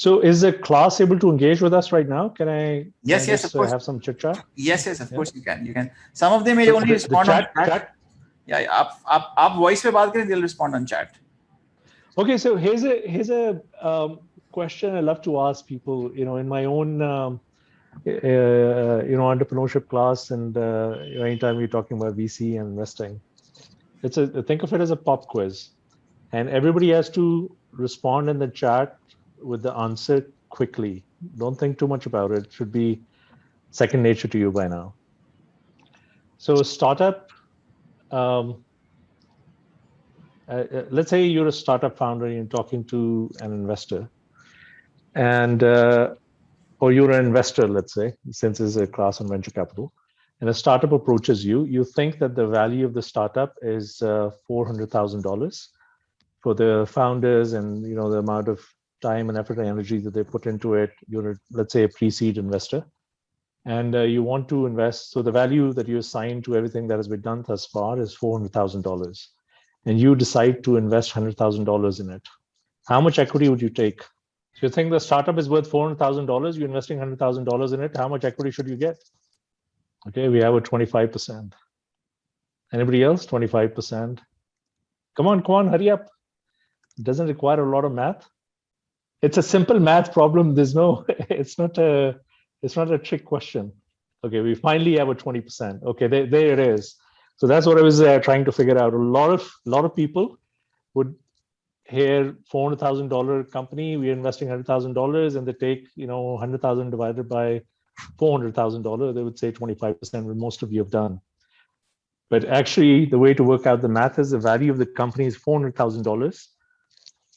So is the class able to engage with us right now? Can I Yes, of course. Have some chit chat? Yes, of course you can. You can. Some of them may only respond on chat. Yeah, आप voice पे बात करें, they'll respond on chat. Okay, so here's a question I love to ask people. In my own entrepreneurship class, and anytime we're talking about VC and investing, think of it as a pop quiz, and everybody has to respond in the chat with the answer quickly. Don't think too much about it. It should be second nature to you by now. So startup, let's say you're a startup founder and you're talking to an investor, and or you're an investor, let's say, since it's a class on venture capital, and a startup approaches you. You think that the value of the startup is $400,000 for the founders, and the amount of time and effort and energy that they put into it. You're, let's say, a pre-seed investor, and you want to invest. So the value that you assign to everything that has been done thus far is $400,000, and you decide to invest $100,000 in it. How much equity would you take? So you think the startup is worth $400,000, you're investing $100,000 in it. How much equity should you get? Okay, we have a 25%. Anybody else? 25%. Come on, hurry up. It doesn't require a lot of math. It's a simple math problem. It's not a trick question. Okay, we finally have a 20%. Okay, there it is. So that's what I was trying to figure out. A lot of people would hear $400,000 company, we're investing $100,000, and they take 100,000 divided by $400,000. They would say 25%, what most of you have done. But actually, the way to work out the math is the value of the company is $400,000.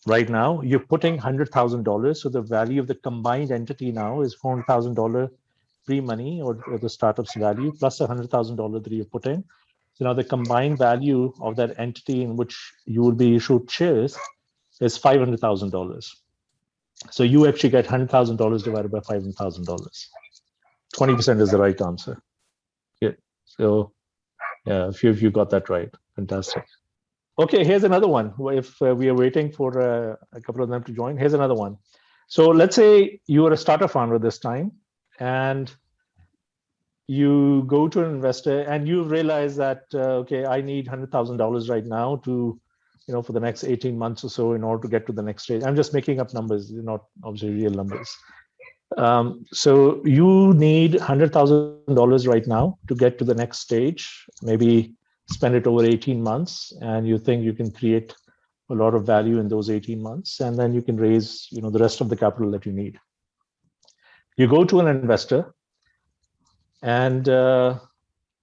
Right now, you're putting $100,000. So the value of the combined entity now is $400,000 pre-money, or the startup's value, plus $100,000 that you put in. So now the combined value of that entity in which you will be issued shares is $500,000. So you actually get $100,000 divided by $500,000. 20% is the right answer. Yeah. So yeah, if you got that right, fantastic. Okay, here's another one. If we are waiting for a couple of them to join, here's another one. So let's say you are a startup founder this time, and you go to an investor and you realize that, okay, I need $100,000 right now to, for the next 18 months or so in order to get to the next stage. I'm just making up numbers, not obviously real numbers. So you need $100,000 right now to get to the next stage, maybe spend it over 18 months, and you think you can create a lot of value in those 18 months, and then you can raise, the rest of the capital that you need. You go to an investor, and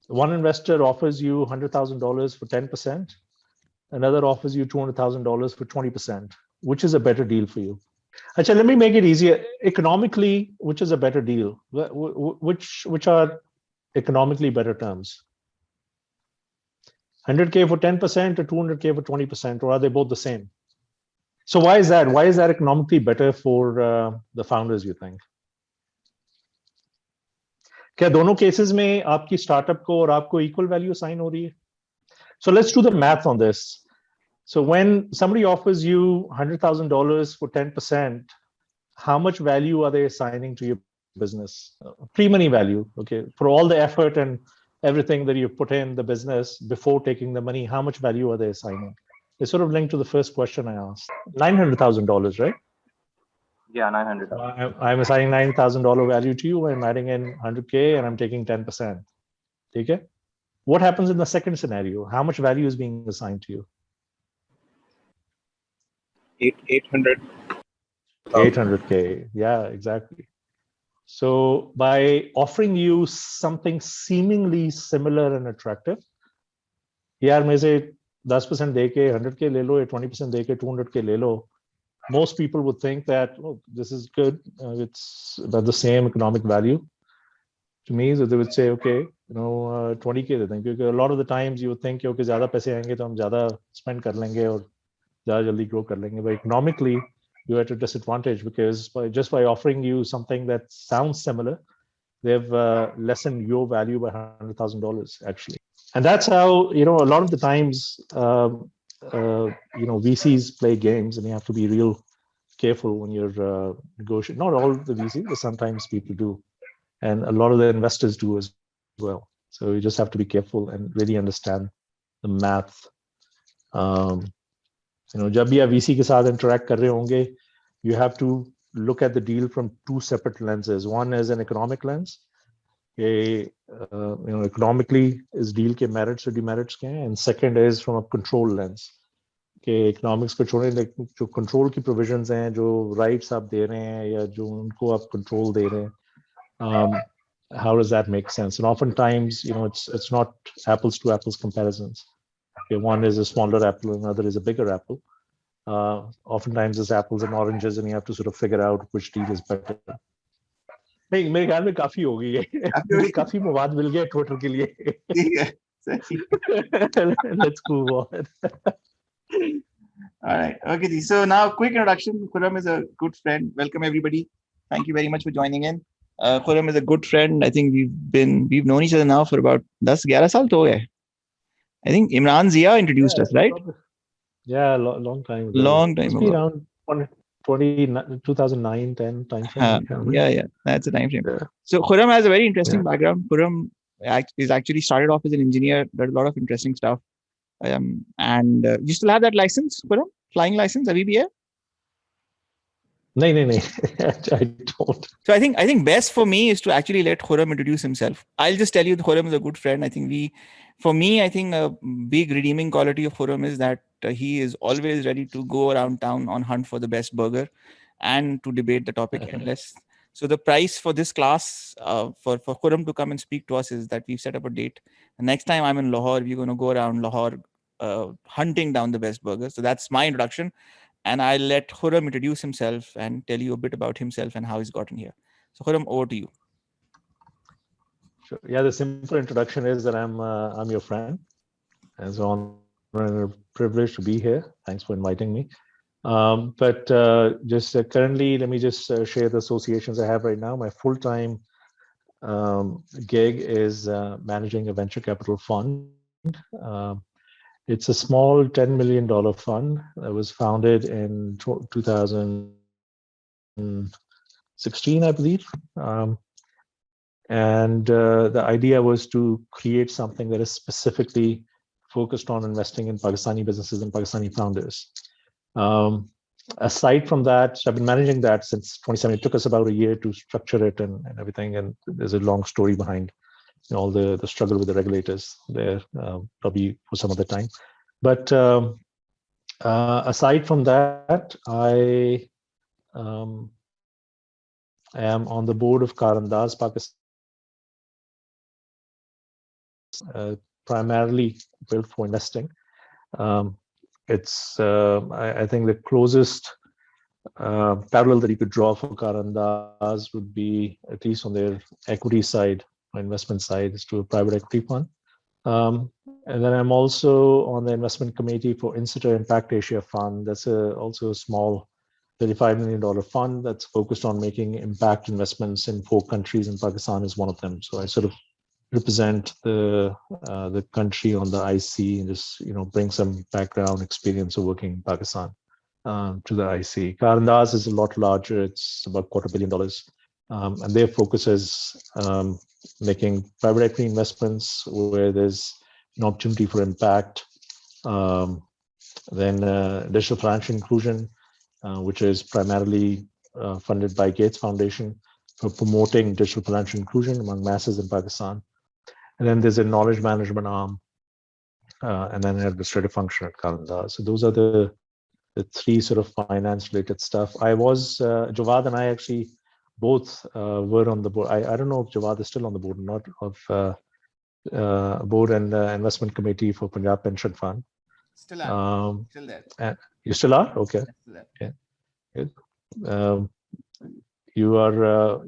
one investor offers you $100,000 for 10%. Another offers you $200,000 for 20%. Which is a better deal for you? Actually, let me make it easier. Economically, which is a better deal? Which are economically better terms? 100K for 10% or 200K for 20%, or are they both the same? So why is that? Why is that economically better for the founders, you think? क्या दोनों cases में आपकी startup को और आपको equal value assign हो रही है? So let's do the math on this. So when somebody offers you $100,000 for 10%, how much value are they assigning to your business? Pre-money value, okay, for all the effort and everything that you put in the business before taking the money, how much value are they assigning? It's sort of linked to the first question I asked. $900,000, right? Yeah, $900,000. I'm assigning $9,000 value to you. I'm adding in 100K and I'm taking 10%. Okay? What happens in the second scenario? How much value is being assigned to you? 800K. Yeah, exactly. So by offering you something seemingly similar and attractive, यार में से 10% दे के 100K ले लो या 20% दे के 200K ले लो, most people would think that, oh, this is good. It's about the same economic value to me. So they would say, okay, 20K दे दें, क्योंकि a lot of the times you would think, okay, ज़्यादा पैसे आएंगे तो हम ज़्यादा spend कर लेंगे और ज़्यादा जल्दी grow कर लेंगे. But economically, you're at a disadvantage because by offering you something that sounds similar, they've lessened your value by $100,000 actually. And that's how, a lot of the times, VCs play games, and you have to be real careful when you're negotiating. Not all the VCs, but sometimes people do, and a lot of the investors do as well. So you just have to be careful and really understand the math. जब भी आप VC के साथ interact कर रहे होंगे, you have to look at the deal from two separate lenses. One is an economic lens. Economically is deal के merits or demerits के हैं, and second is from a control lens. Economics को छोड़े जो control की provisions हैं, जो rights आप दे रहे हैं या जो उनको आप control दे रहे हैं, how does that make sense? And oftentimes, it's not apples to apples comparisons. One is a smaller apple, another is a bigger apple. Oftentimes it's apples and oranges, and you have to sort of figure out which deal is better. नहीं, मेरे ख्याल में काफी हो गई है. काफी मवाद मिल गया ट्विटर के लिए. Let's move on. All right. Okay. So now, quick introduction. Khurram is a good friend. Welcome everybody. Thank you very much for joining in. Khurram is a good friend. I think we've known each other now for about 10-11 साल तो हो गए. I think Imran Zia introduced us, right? Yeah, long time ago. Long time ago. Around 2009, 10 time frame. Yeah, that's a time frame. Yeah. So Khurram has a very interesting background. Khurram is actually started off as an engineer, did a lot of interesting stuff. And you still have that license, Khurram? Flying license, IBA? No, I don't. So I think best for me is to actually let Khurram introduce himself. I'll just tell you that Khurram is a good friend. I think a big redeeming quality of Khurram is that he is always ready to go around town on hunt for the best burger and to debate the topic endless. So the price for this class for Khurram to come and speak to us is that we've set up a date. The next time I'm in Lahore, we're going to go around Lahore hunting down the best burgers. So that's my introduction. And I'll let Khurram introduce himself and tell you a bit about himself and how he's gotten here. So Khurram, over to you. Sure. Yeah, the simple introduction is that I'm your friend. It's an honor and a privilege to be here. Thanks for inviting me. But just currently, let me just share the associations I have right now. My full-time gig is managing a venture capital fund. It's a small $10 million fund that was founded in 2016, I believe. And the idea was to create something that is specifically focused on investing in Pakistani businesses and Pakistani founders. Aside from that, so I've been managing that since 2017. It took us about a year to structure it and everything. And there's a long story behind all the struggle with the regulators there, probably for some other time. But aside from that, I am on the board of Karandaaz Pakistan, primarily built for investing. It's I think the closest parallel that you could draw for Karandaaz would be, at least on their equity side, investment side, is to a private equity fund. And then I'm also on the investment committee for Institute Impact Asia Fund. That's also a small $35 million fund that's focused on making impact investments in 4 countries, and Pakistan is one of them. So I sort of represent the country on the IC and just bring some background experience of working in Pakistan to the IC. Karandaaz is a lot larger. It's about $250 million. And their focus is making private equity investments where there's an opportunity for impact. Then digital financial inclusion, which is primarily funded by Gates Foundation for promoting digital financial inclusion among masses in Pakistan. And then there's a knowledge management arm, and then an administrative function at Karandaaz. So those are the 3 sort of finance-related stuff. Jawwad and I actually both were on the board. I don't know if Jawwad is still on the board or not, of board and investment committee for Punjab Pension Fund. Still am. Still there. You still are? Okay. Still there. Yeah. Good. You have a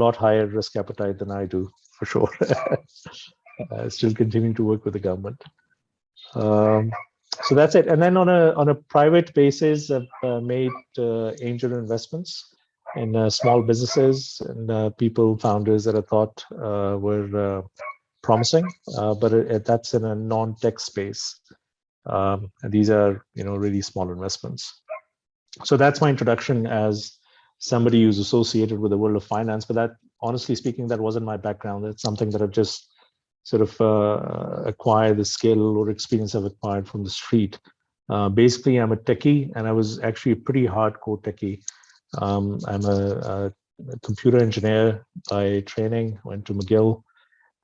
lot higher risk appetite than I do, for sure. Still continuing to work with the government. So that's it. And then on a private basis, I've made angel investments in small businesses and founders that I thought were promising, but that's in a non-tech space. And these are really small investments. So that's my introduction as somebody who's associated with the world of finance. But that, honestly speaking, that wasn't my background. That's something that I've just sort of acquired the skill or experience I've acquired from the street. Basically, I'm a techie, and I was actually a pretty hardcore techie. I'm a computer engineer by training, went to McGill.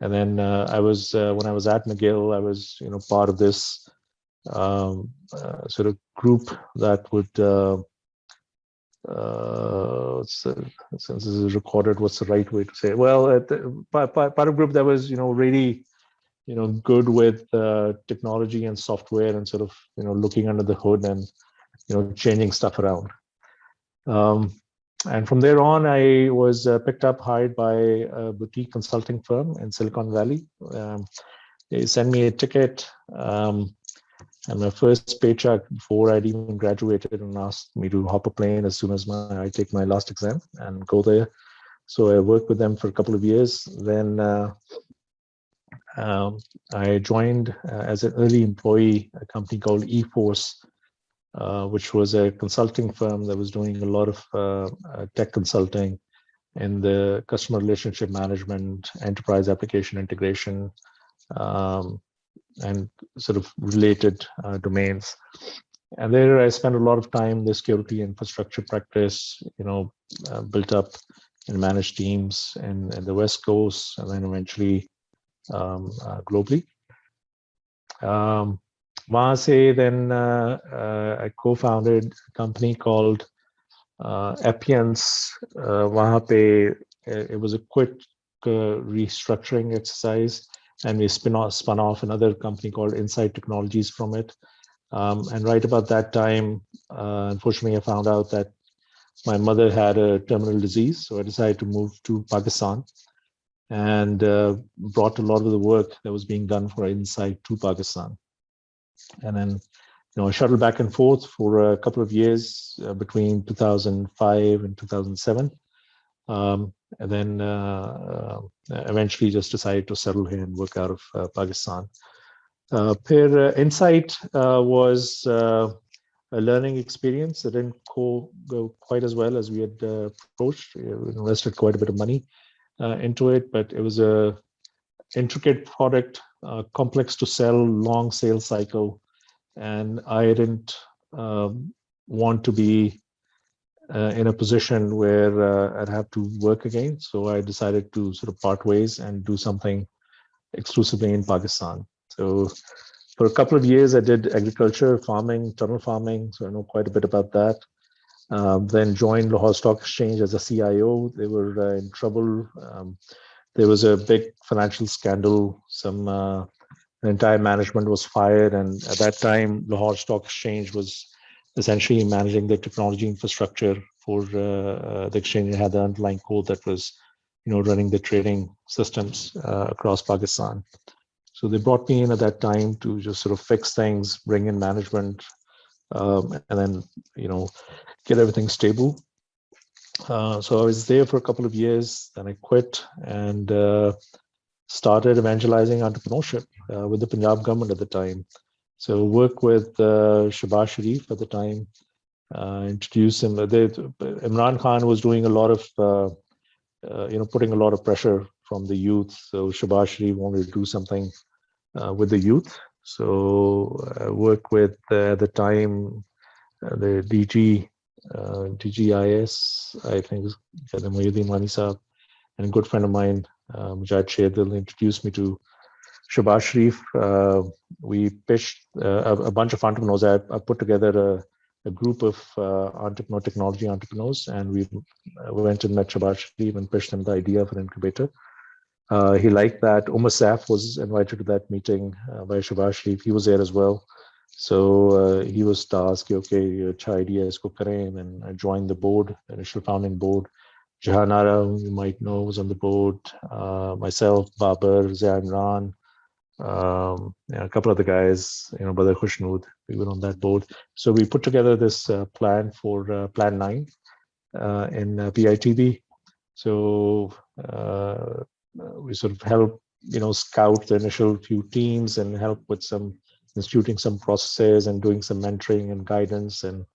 And then I was, when I was at McGill, I was, part of this sort of group that would, since this is recorded, what's the right way to say it? Well, part of group that was, really, good with technology and software and sort of, looking under the hood and, changing stuff around. And from there on, I was picked up, hired by a boutique consulting firm in Silicon Valley. They sent me a ticket and my first paycheck before I'd even graduated, and asked me to hop a plane as soon as I take my last exam and go there. So I worked with them for a couple of years. Then I joined as an early employee a company called eForce, which was a consulting firm that was doing a lot of tech consulting in the customer relationship management, enterprise application integration, and sort of related domains. And there I spent a lot of time in the security infrastructure practice, built up and managed teams in the West Coast, and then eventually globally. वहाँ से then I co-founded a company called Appiance. वहाँ पे it was a quick restructuring exercise, and we spun off another company called Insight Technologies from it. And right about that time, unfortunately, I found out that my mother had a terminal disease, so I decided to move to Pakistan, and brought a lot of the work that was being done for Insight to Pakistan. And then, I shuttled back and forth for a couple of years between 2005 and 2007. And then eventually just decided to settle here and work out of Pakistan. Insight was a learning experience. It didn't go quite as well as we had approached. We invested quite a bit of money into it, but it was a intricate product, complex to sell, long sales cycle, and I didn't want to be in a position where I'd have to work again. So I decided to sort of part ways and do something exclusively in Pakistan. So for a couple of years, I did agriculture, farming, tunnel farming. So I know quite a bit about that. Then joined Lahore Stock Exchange as a CIO. They were in trouble. There was a big financial scandal. The entire management was fired. And at that time, Lahore Stock Exchange was essentially managing the technology infrastructure for the exchange. It had the underlying code that was, running the trading systems across Pakistan. So they brought me in at that time to just sort of fix things, bring in management, and then, get everything stable. So I was there for a couple of years, then I quit and started evangelizing entrepreneurship with the Punjab government at the time. So work with Shahbaz Sharif at the time, introduced him. Imran Khan was doing a lot of, putting a lot of pressure from the youth. So Shahbaz Sharif wanted to do something with the youth. So I worked with, at the time, the DGIS, I think, Muhyiddin Wani Saab, and a good friend of mine, Mujahid Sherdil, introduced me to Shahbaz Sharif. We pitched a bunch of entrepreneurs. I put together a group of technology entrepreneurs, and we went and met Shahbaz Sharif and pitched him the idea of an incubator. He liked that. Umar Saif was invited to that meeting by Shahbaz Sharif. He was there as well. So he was tasked, okay, acha idea isko karein, and I joined the board, the initial founding board. Jahanara, you might know, was on the board. Myself, Babar, Zia Imran, a couple of the guys, Brother Khushnood, we were on that board. So we put together this plan for Plan 9 in PITB. So we sort of help, scout the initial few teams and help with some instituting some processes and doing some mentoring and guidance and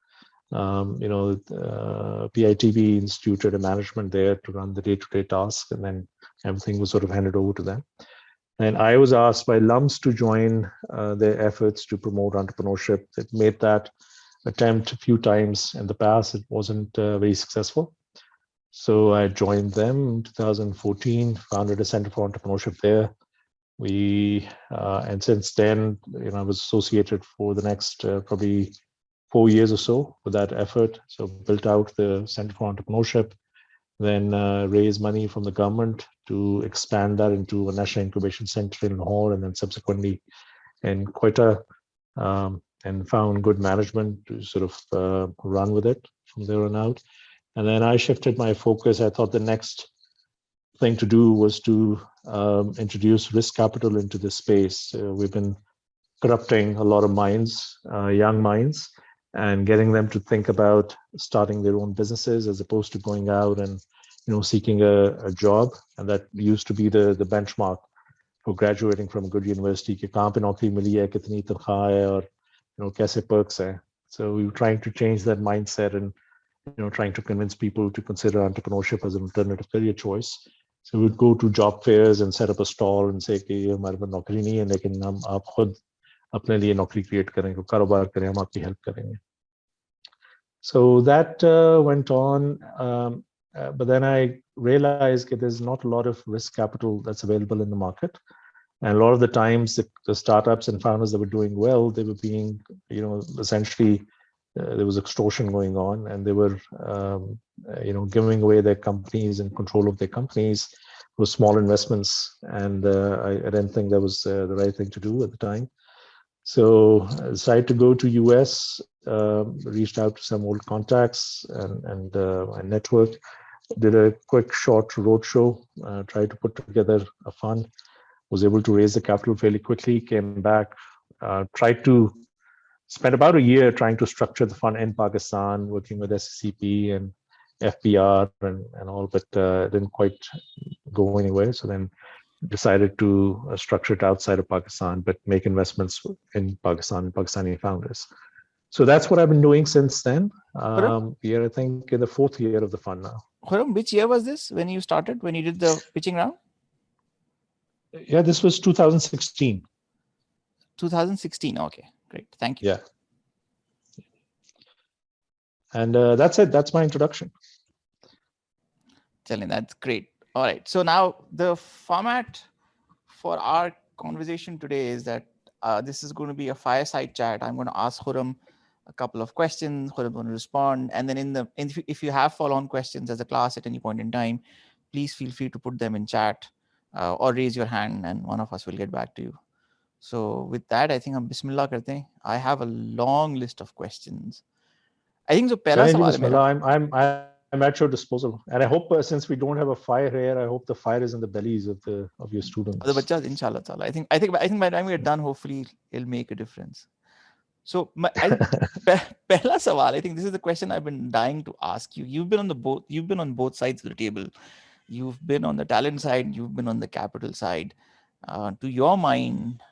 PITB instituted a management there to run the day-to-day tasks, and then everything was sort of handed over to them. And I was asked by LUMS to join their efforts to promote entrepreneurship. It made that attempt a few times in the past. It wasn't very successful. So I joined them in 2014, founded a Center for Entrepreneurship there. And since then, I was associated for the next probably 4 years or so with that effort. So built out the Center for Entrepreneurship, then raised money from the government to expand that into a National Incubation Center in Lahore, and then subsequently in Quetta, and found good management to sort of run with it from there on out. And then I shifted my focus. I thought the next thing to do was to introduce risk capital into this space. We've been corrupting a lot of minds, young minds, and getting them to think about starting their own businesses as opposed to going out and seeking a job. And that used to be the benchmark for graduating from a good university. कि कहाँ पे नौकरी मिली है, कितनी तनख्वाह है, और कैसे perks है. So we were trying to change that mindset and trying to convince people to consider entrepreneurship as an alternative career choice. So we'd go to job fairs and set up a stall and say कि हमारे पास नौकरी नहीं है, लेकिन हम आप खुद अपने लिए नौकरी क्रिएट करेंगे, कारोबार करें, हम आपकी हेल्प करेंगे. So that went on, but then I realized that there's not a lot of risk capital that's available in the market. And a lot of the times the startups and founders that were doing well, they were being, essentially, there was extortion going on, and they were, giving away their companies and control of their companies with small investments. And I didn't think that was the right thing to do at the time. So I decided to go to US, reached out to some old contacts and my network, did a quick short roadshow, tried to put together a fund, was able to raise the capital fairly quickly, came back, tried to spend about a year trying to structure the fund in Pakistan, working with SCCP and FBR and all, but didn't quite go anywhere. So then decided to structure it outside of Pakistan, but make investments in Pakistan, Pakistani founders. So that's what I've been doing since then. We are, I think, in the 4th year of the fund now. Khurram, which year was this when you started, when you did the pitching round? Yeah, this was 2016. 2016. Okay, great. Thank you. Yeah. And that's it. That's my introduction. Chalin, that's great. All right. So now the format for our conversation today is that this is going to be a fireside chat. I'm going to ask Khurram a couple of questions. Khurram is going to respond. And then if you have follow-on questions as a class at any point in time, please feel free to put them in chat or raise your hand and one of us will get back to you. So with that, I think Bismillah karte hain. I have a long list of questions. I think so pehla sawal hai mera. I'm at your disposal, and I hope since we don't have a fire here, I hope the fire is in the bellies of your students. The bachas, inshallah ta'ala. I think by the time we're done, hopefully it'll make a difference. So pehla sawal, I think this is the question I've been dying to ask you. You've been on both sides of the table. You've been on the talent side, you've been on the capital side. To your mind,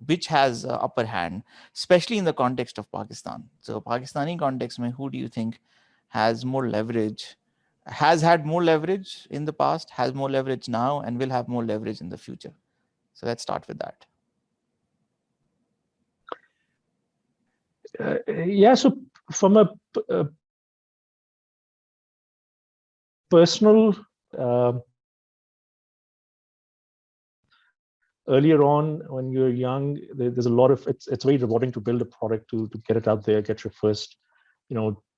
which has upper hand, especially in the context of Pakistan. So Pakistani context, who do you think has more leverage, has had more leverage in the past, has more leverage now, and will have more leverage in the future? So let's start with that. Yeah, so from a personal, earlier on when you're young, there's a lot of, it's very rewarding to build a product, to get it out there, get your first,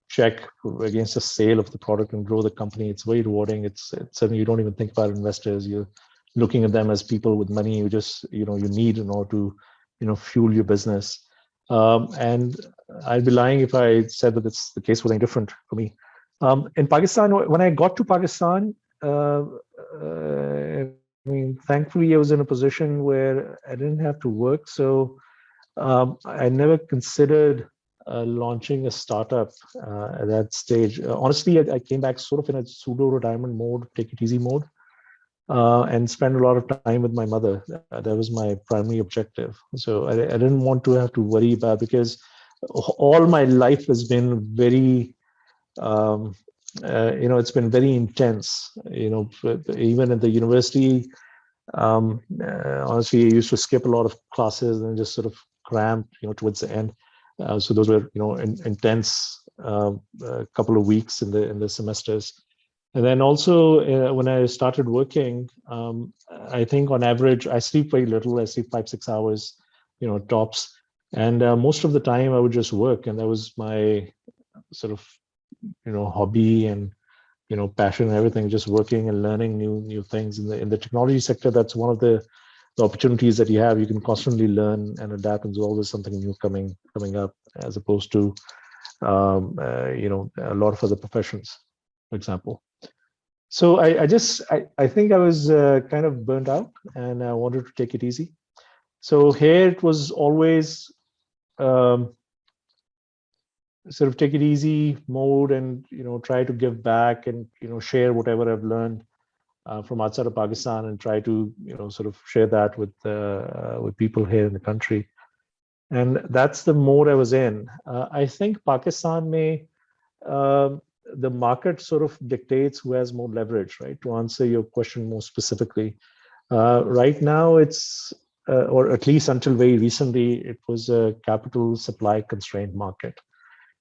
check against the sale of the product and grow the company. It's very rewarding. It's something you don't even think about investors. You're looking at them as people with money you just, you need in order to, fuel your business. And I'd be lying if I said that the case was any different for me. In Pakistan, when I got to Pakistan, thankfully I was in a position where I didn't have to work. So I never considered launching a startup at that stage. Honestly, I came back sort of in a pseudo retirement mode, take it easy mode, and spend a lot of time with my mother. That was my primary objective. So I didn't want to have to worry about, because all my life has been very, it's been very intense. Even at the university, honestly, I used to skip a lot of classes and just sort of cramp, towards the end. So those were, intense couple of weeks in the semesters. And then also when I started working, I think on average, I sleep very little. I sleep 5-6 hours, tops. And most of the time I would just work. And that was my sort of, hobby and, passion and everything, just working and learning new things in the technology sector. That's one of the opportunities that you have. You can constantly learn and adapt, and there's always something new coming up, as opposed to a lot of other professions, for example. So I think I was kind of burnt out, and I wanted to take it easy. So here it was always sort of take it easy mode, and try to give back, and share whatever I've learned from outside of Pakistan, and try to sort of share that with people here in the country. And that's the mode I was in. I think Pakistan the market sort of dictates who has more leverage, right? To answer your question more specifically, right now it's or at least until very recently, it was a capital supply constrained market.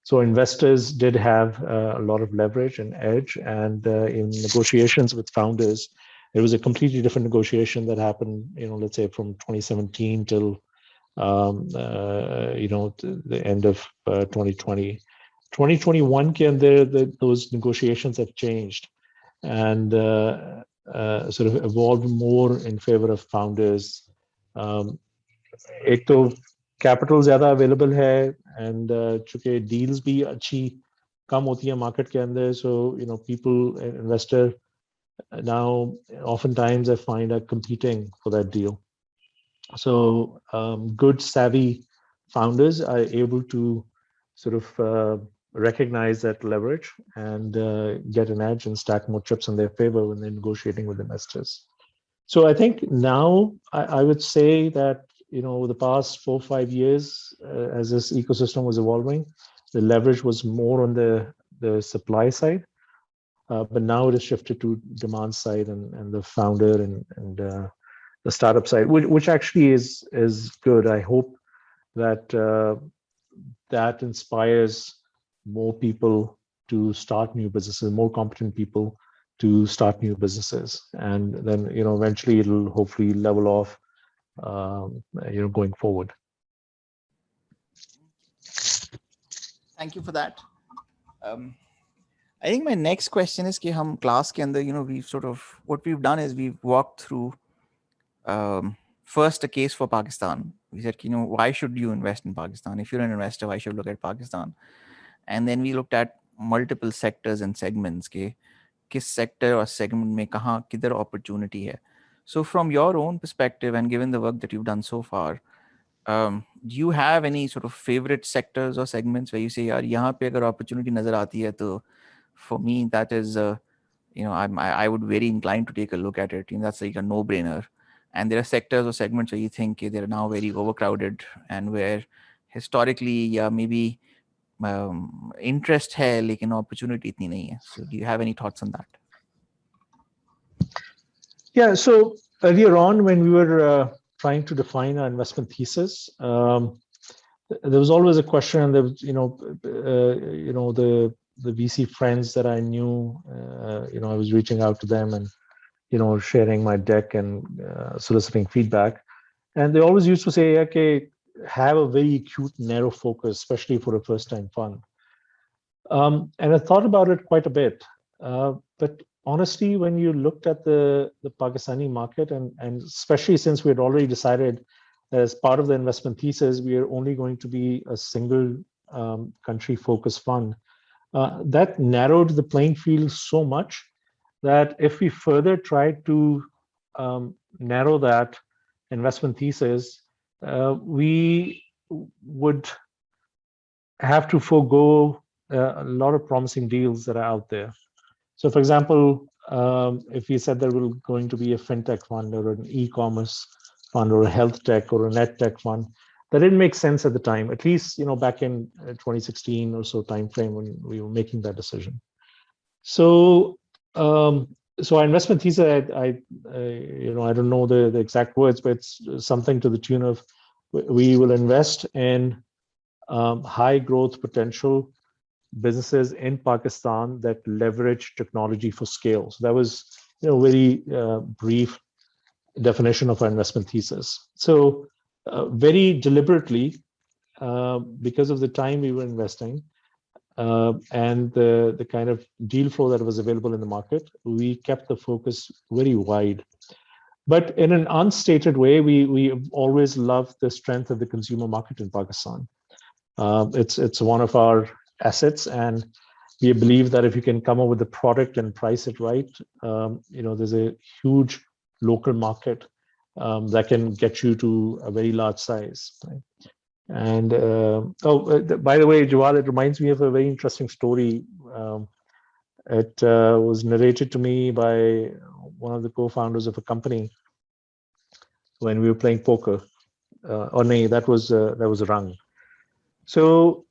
So investors did have a lot of leverage and edge, and in negotiations with founders, it was a completely different negotiation that happened, let's say from 2017 till the end of 2020. 2021 those negotiations have changed, and sort of evolved more in favor of founders. एक तो capital ज्यादा available है, and चूंकि deals भी अच्छी कम होती है market के अंदर, so people, investor now oftentimes I find are competing for that deal. So good savvy founders are able to sort of recognize that leverage and get an edge and stack more chips in their favor when they're negotiating with investors. So I think now I would say that over the past 4-5 years, as this ecosystem was evolving, the leverage was more on the supply side, but now it has shifted to demand side and the founder and the startup side, which actually is good. I hope that that inspires more people to start new businesses, more competent people to start new businesses, and then eventually it'll hopefully level off going forward. Thank you for that. I think my next question is कि हम class के अंदर we've sort of, what we've done is we've walked through first a case for Pakistan. We said why should you invest in Pakistan? If you're an investor, why should you look at Pakistan? And then we looked at multiple sectors and segments के किस sector or segment में कहाँ किधर opportunity है. So from your own perspective and given the work that you've done so far, do you have any sort of favorite sectors or segments where you say यार यहाँ पे अगर opportunity नजर आती है तो for me that is I would very inclined to take a look at it. That's like a no-brainer. And there are sectors or segments where you think they're now very overcrowded and where historically maybe interest है लेकिन opportunity इतनी नहीं है. So do you have any thoughts on that? Yeah, so earlier on when we were trying to define our investment thesis, there was always a question, and there was, the VC friends that I knew, I was reaching out to them and sharing my deck and soliciting feedback, and they always used to say, okay, have a very acute narrow focus, especially for a first-time fund. And I thought about it quite a bit, but honestly, when you looked at the Pakistani market, and especially since we had already decided as part of the investment thesis, we are only going to be a single country focused fund, that narrowed the playing field so much that if we further tried to narrow that investment thesis, we would have to forego a lot of promising deals that are out there. So for example, if we said there was going to be a fintech fund or an e-commerce fund or a health tech or a net tech fund, that didn't make sense at the time, at least, back in 2016 or so timeframe when we were making that decision. So, so our investment thesis, I don't know the exact words, but it's something to the tune of, we will invest in high growth potential businesses in Pakistan that leverage technology for scale. So that was, very brief definition of our investment thesis. So very deliberately, because of the time we were investing and the kind of deal flow that was available in the market, we kept the focus very wide. But in an unstated way, we always loved the strength of the consumer market in Pakistan. It's one of our assets, and we believe that if you can come up with the product and price it right, there's a huge local market that can get you to a very large size. Right? And by the way, Jawwad, it reminds me of a very interesting story. It was narrated to me by one of the co-founders of a company when we were playing poker. That was Rang. So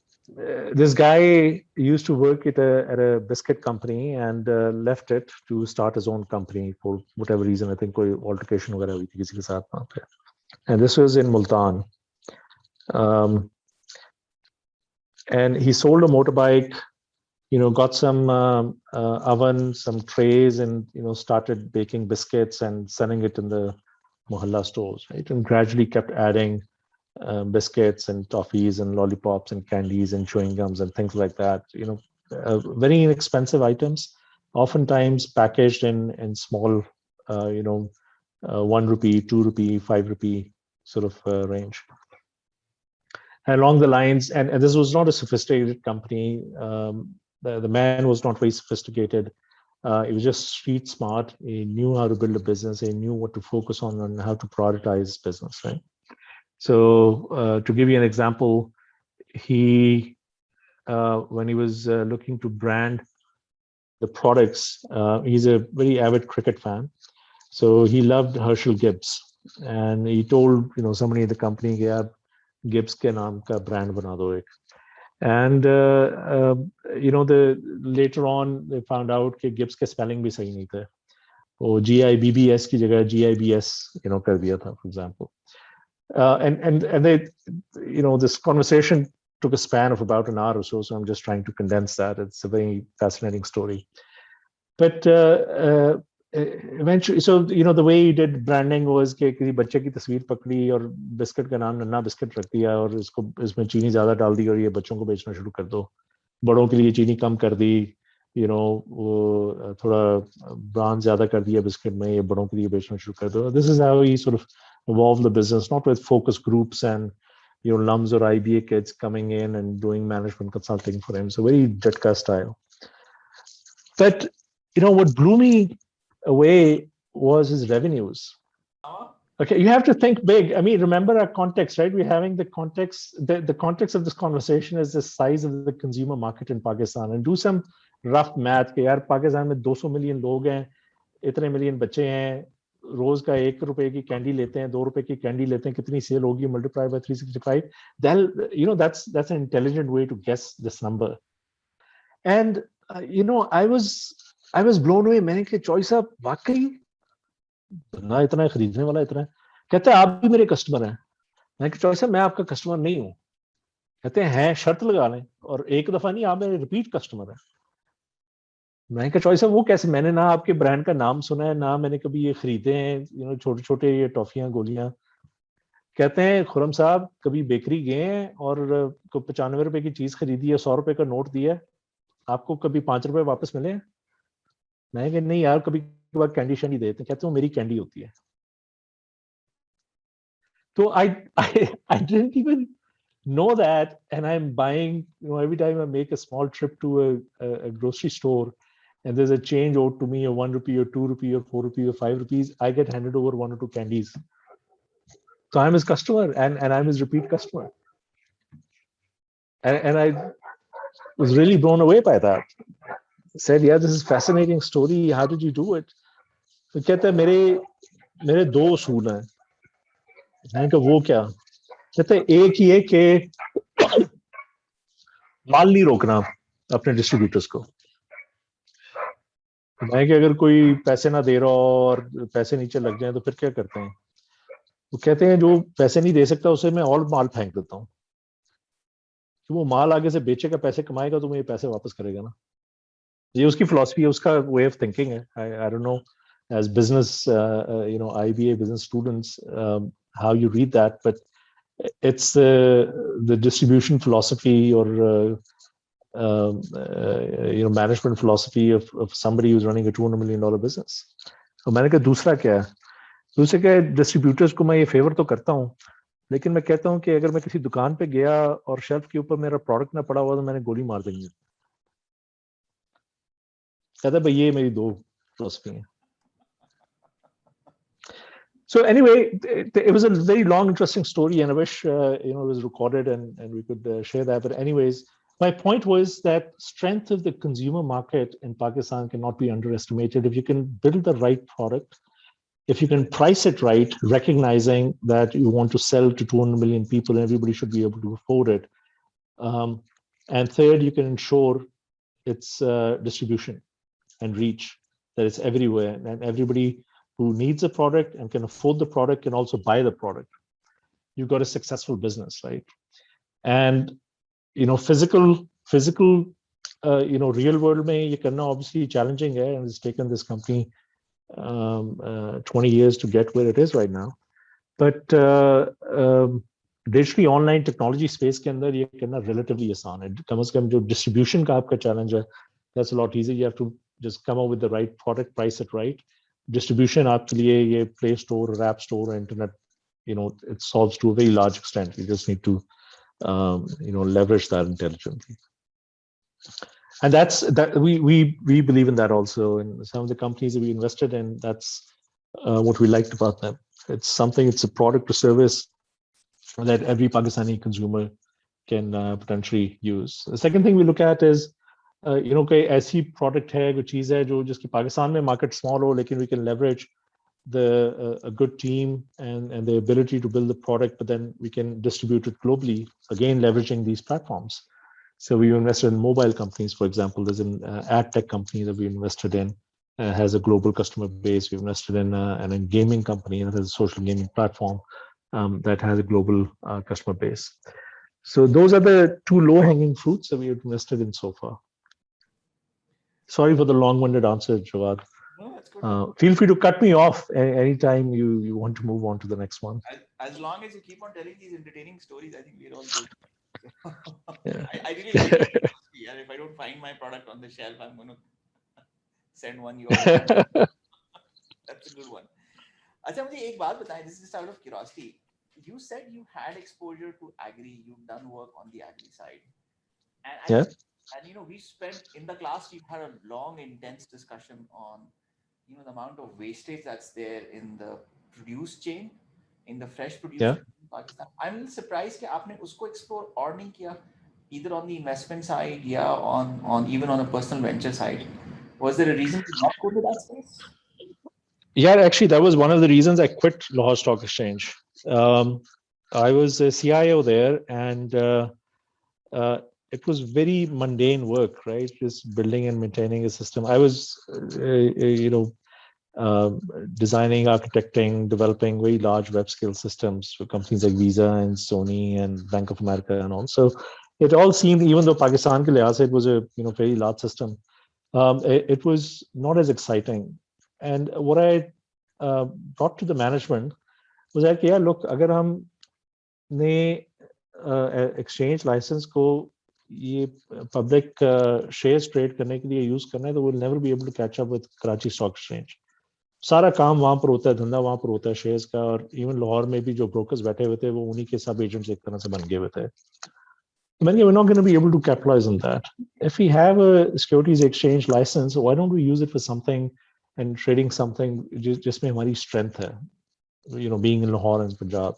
this guy used to work at a biscuit company and left it to start his own company for whatever reason. I think कोई altercation वगैरह हुई थी किसी के साथ वहाँ पे. And this was in Multan. And he sold a motorbike, got some oven, some trays, and started baking biscuits and selling it in the mohalla stores, right? And gradually kept adding biscuits and toffees and lollipops and candies and chewing gums and things like that. Very inexpensive items, oftentimes packaged in small, 1 rupee, 2 rupee, 5 rupee sort of range. And along the lines, and this was not a sophisticated company. The man was not very sophisticated. He was just street smart. He knew how to build a business. He knew what to focus on and how to prioritize business, right? So to give you an example, he, when he was looking to brand the products, he's a very avid cricket fan. So he loved Herschel Gibbs. And he told, somebody in the company, yeah, Gibbs ke naam ka brand bana do ek. And, later on, they found out that Gibbs ke spelling bhi sahi nahi the. Or GIBBS ki jagah GIBS, kar diya tha, for example. And they, this conversation took a span of about an hour or so. So I'm just trying to condense that. It's a very fascinating story. But eventually, so the way he did branding was कि किसी बच्चे की तस्वीर पकड़ी और biscuit का नाम नन्ना बिस्किट रख दिया और इसमें चीनी ज्यादा डाल दी और ये बच्चों को बेचना शुरू कर दो, बड़ों के लिए चीनी कम कर दी, वो थोड़ा ब्रांड ज्यादा कर दिया बिस्किट में, ये बड़ों के लिए बेचना शुरू कर दो. This is how he sort of evolved the business, not with focus groups and LUMS or IBA kids coming in and doing management consulting for him. So very Jatka style. But what blew me away was his revenues. Okay, you have to think big. I mean, remember our context, right? We're having the context. The context of this conversation is the size of the consumer market in Pakistan. And do some rough math. कि यार पाकिस्तान में 200 million लोग हैं, इतने million बच्चे हैं, रोज का 1 रुपए की कैंडी लेते हैं, 2 रुपए की कैंडी लेते हैं, कितनी सेल होगी, multiply by 365. Then that's an intelligent way to guess this number. And I was blown away. मैंने कहा चॉइस आप वाकई बंदा इतना खरीदने वाला इतना, कहते हैं आप भी मेरे कस्टमर हैं. मैंने कहा चॉइस मैं आपका कस्टमर नहीं हूँ. कहते हैं शर्त लगा लें और एक दफा नहीं, आप मेरे रिपीट कस्टमर हैं. मैंने कहा चॉइस वो कैसे, मैंने ना आपके ब्रांड का नाम सुना है, ना मैंने कभी ये खरीदे हैं, छोटे छोटे ये टॉफियां गोलियां. कहते हैं खुर्रम साहब कभी बेकरी गए हैं और 95 रुपए की चीज खरीदी है, 100 रुपए का नोट दिया, आपको कभी 5 रुपए वापस मिले हैं? मैंने कहा नहीं यार, कभी कभार कैंडी शैंडी देते हैं. कहते हैं मेरी कैंडी होती है. तो I didn't even know that, and I'm buying, every time I make a small trip to a grocery store and there's a change owed to me of 1 rupee or 2 rupee or 4 rupee or 5 rupees, I get handed over 1 or 2 candies. So I'm his customer and I'm his repeat customer. And I was really blown away by that. I said, yeah, this is a fascinating story. How did you do it? तो कहते हैं मेरे 2 उसूल हैं. मैंने कहा वो क्या? कहते हैं एक ही है कि माल नहीं रोकना अपने डिस्ट्रीब्यूटर्स को। मैं कि अगर कोई पैसे ना दे रहा हो और पैसे नीचे लग जाए तो फिर क्या करते हैं? वो कहते हैं जो पैसे नहीं दे सकता उसे मैं और माल फेंक देता हूँ, तो वो माल आगे से बेचेगा, पैसे कमाएगा, तो मुझे पैसे वापस करेगा ना। ये उसकी फिलॉसफी है, उसका वे ऑफ थिंकिंग है। I don't know as business IBA business students, how you read that, but it's the distribution philosophy or management philosophy of somebody who's running a $200 million business. तो मैंने कहा दूसरा क्या है? दूसरे क्या है, डिस्ट्रीब्यूटर्स को मैं ये फेवर तो करता हूँ, लेकिन मैं कहता हूँ कि अगर मैं किसी दुकान पे गया और शेल्फ के ऊपर मेरा प्रोडक्ट ना पड़ा हुआ तो मैंने गोली मार देंगे। कहता है भाई ये मेरी दो फिलॉसफी है। So anyway, it was a very long, interesting story, and I wish it was recorded and we could share that. But anyways, my point was that strength of the consumer market in Pakistan cannot be underestimated. If you can build the right product, if you can price it right, recognizing that you want to sell to 200 million people and everybody should be able to afford it, and third, you can ensure its distribution and reach, that it's everywhere and everybody who needs a product and can afford the product can also buy the product. You've got a successful business, right? And physical real world mein ye karna obviously challenging hai, and it's taken this company 20 years to get where it is right now. But digitally online technology space ke andar ye karna relatively aasan hai. Kam se kam jo distribution ka aapka challenge hai, that's a lot easier. You have to just come up with the right product, price it right. Distribution आपके लिए ये Play Store, App Store, Internet, it solves to a very large extent. You just need to, leverage that intelligently. And that's that we believe in that also. In some of the companies that we invested in, that's what we liked about them. It's a product or service that every Pakistani consumer can potentially use. The second thing we look at is कोई ऐसी product है, कोई चीज है जो जिसकी पाकिस्तान में market small हो, लेकिन we can leverage a good team and the ability to build the product, but then we can distribute it globally, again leveraging these platforms. So we invested in mobile companies, for example. There's an ad tech company that we invested in, has a global customer base. We invested in a gaming company, and there's a social gaming platform that has a global customer base. So those are the two low-hanging fruits that we have invested in so far. Sorry for the long-winded answer, Jawwad. No, that's good. Feel free to cut me off anytime you want to move on to the next one. As long as you keep on telling these entertaining stories, I think we're all good. Yeah. I really like it. Yeah, if I don't find my product on the shelf, I'm going to send one your way. That's a good one. अच्छा, मुझे एक बात बताएं. This is just out of curiosity. You said you had exposure to agri. You've done work on the agri side. And Yeah. And we spent in the class, we've had a long, intense discussion on the amount of wastage that's there in the produce chain, in the fresh produce Yeah. in Pakistan. I'm a little surprised that आपने उसको explore और नहीं किया, either on the investment side or on even on a personal venture side. Was there a reason to not go to that space? Yeah, actually, that was one of the reasons I quit Lahore Stock Exchange. I was a CIO there, and it was very mundane work, right? Just building and maintaining a system. I was, designing, architecting, developing very large web scale systems for companies like Visa and Sony and Bank of America and all. So it all seemed, even though Pakistan ke lihaz se it was a very large system, it was not as exciting. And what I brought to the management was that, yeah, look, agar hum ne exchange license ko ये public shares trade करने के लिए use करना है, तो we'll never be able to catch up with Karachi Stock Exchange. सारा काम वहां पर होता है, धंधा वहां पर होता है शेयर्स का, और इवन लाहौर में भी जो ब्रोकर्स बैठे हुए थे वो उन्हीं के सब एजेंट्स एक तरह से बन गए हुए थे. We're not going to be able to capitalize on that. If we have a securities exchange license, why don't we use it for something and trading something just mein hamari strength hai, being in Lahore and Punjab,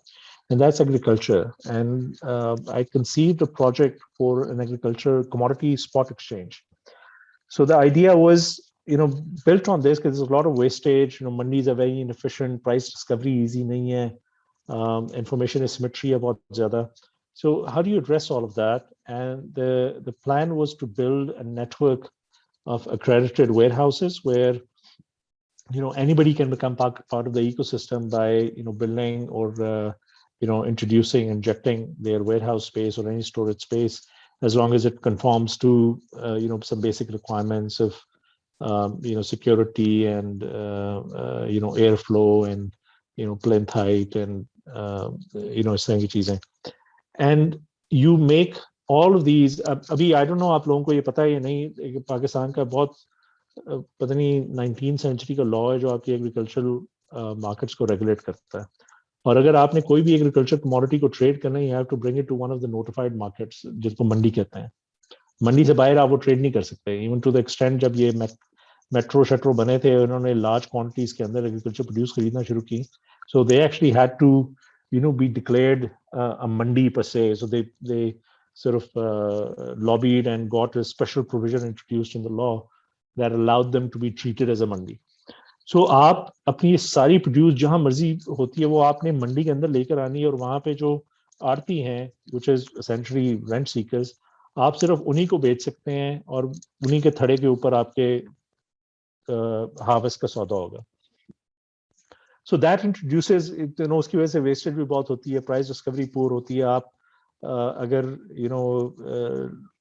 and that's agriculture. And I conceived a project for an agriculture commodity spot exchange. So the idea was, built on this, because there's a lot of wastage. Mandis are very inefficient. Price discovery easy nahi hai. Information asymmetry है बहुत ज़्यादा. So how do you address all of that? And the plan was to build a network of accredited warehouses where anybody can become part of the ecosystem by building or introducing, injecting their warehouse space or any storage space, as long as it conforms to some basic requirements of security and airflow and plinth height and इस तरह की चीजें. And you make all of these. अभी I don't know आप लोगों को ये पता है या नहीं, पाकिस्तान का बहुत पता नहीं 19th century का लॉ है जो आपकी एग्रीकल्चरल मार्केट्स को रेगुलेट करता है. और अगर आपने कोई भी एग्रीकल्चर कमोडिटी को ट्रेड करना है, you have to bring it to one of the notified markets, जिसको मंडी कहते हैं. मंडी से बाहर आप वो ट्रेड नहीं कर सकते. इवन टू द एक्सटेंट जब ये मेट्रो शेट्रो बने थे, उन्होंने लार्ज क्वांटिटीज के अंदर एग्रीकल्चर प्रोड्यूस खरीदना शुरू की. So they actually had to be declared a mandi per se. So they sort of lobbied and got a special provision introduced in the law that allowed them to be treated as a mandi. So आप अपनी सारी produce जहां मर्जी होती है वो आपने मंडी के अंदर लेकर आनी है, और वहां पे जो आड़ती हैं, which is essentially rent seekers, आप सिर्फ उन्हीं को बेच सकते हैं और उन्हीं के थड़े के ऊपर आपके हार्वेस्ट का सौदा होगा. So that introduces, उसकी वजह से वेस्टेज भी बहुत होती है, प्राइस डिस्कवरी पूर होती है. आप अगर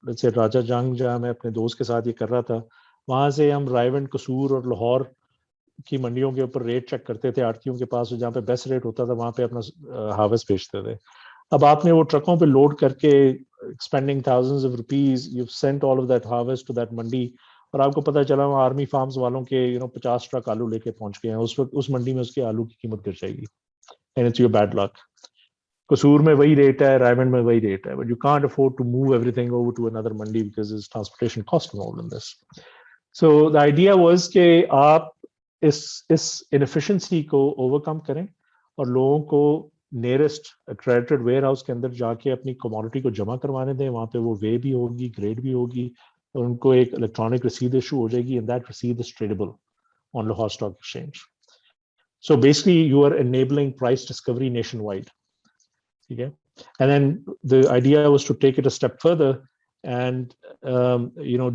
let's say राजा जंग, जहाँ मैं अपने दोस्त के साथ ये कर रहा था, वहाँ से हम रायवंड, कसूर और लाहौर की मंडियों के ऊपर रेट चेक करते थे आड़तियों के पास, जहाँ पे बेस्ट रेट होता था वहाँ पे अपना हार्वेस्ट बेचते थे. अब आपने वो ट्रकों पे लोड करके, expanding thousands of rupees, you've sent all of that harvest to that मंडी, और आपको पता चला वहाँ आर्मी फार्म्स वालों के 50 ट्रक आलू लेके पहुंच गए हैं. उस मंडी में उसके आलू की कीमत गिर जाएगी. And it's your bad luck. कसूर में वही रेट है, रायमंड में वही रेट है, but you can't afford to move everything over to another mandi because there is transportation cost involved in this. So the idea was कि आप इस इनएफिशिएंसी को ओवरकम करें और लोगों को नियरेस्ट accredited वेयरहाउस के अंदर जाके अपनी कमोडिटी को जमा करवाने दें. वहाँ पे वो वे भी होगी, ग्रेड भी होगी, और उनको एक इलेक्ट्रॉनिक रसीद इशू हो जाएगी, and that receipt is tradable on Lahore Stock Exchange. So basically you are enabling price discovery nationwide. Okay? And then the idea was to take it a step further and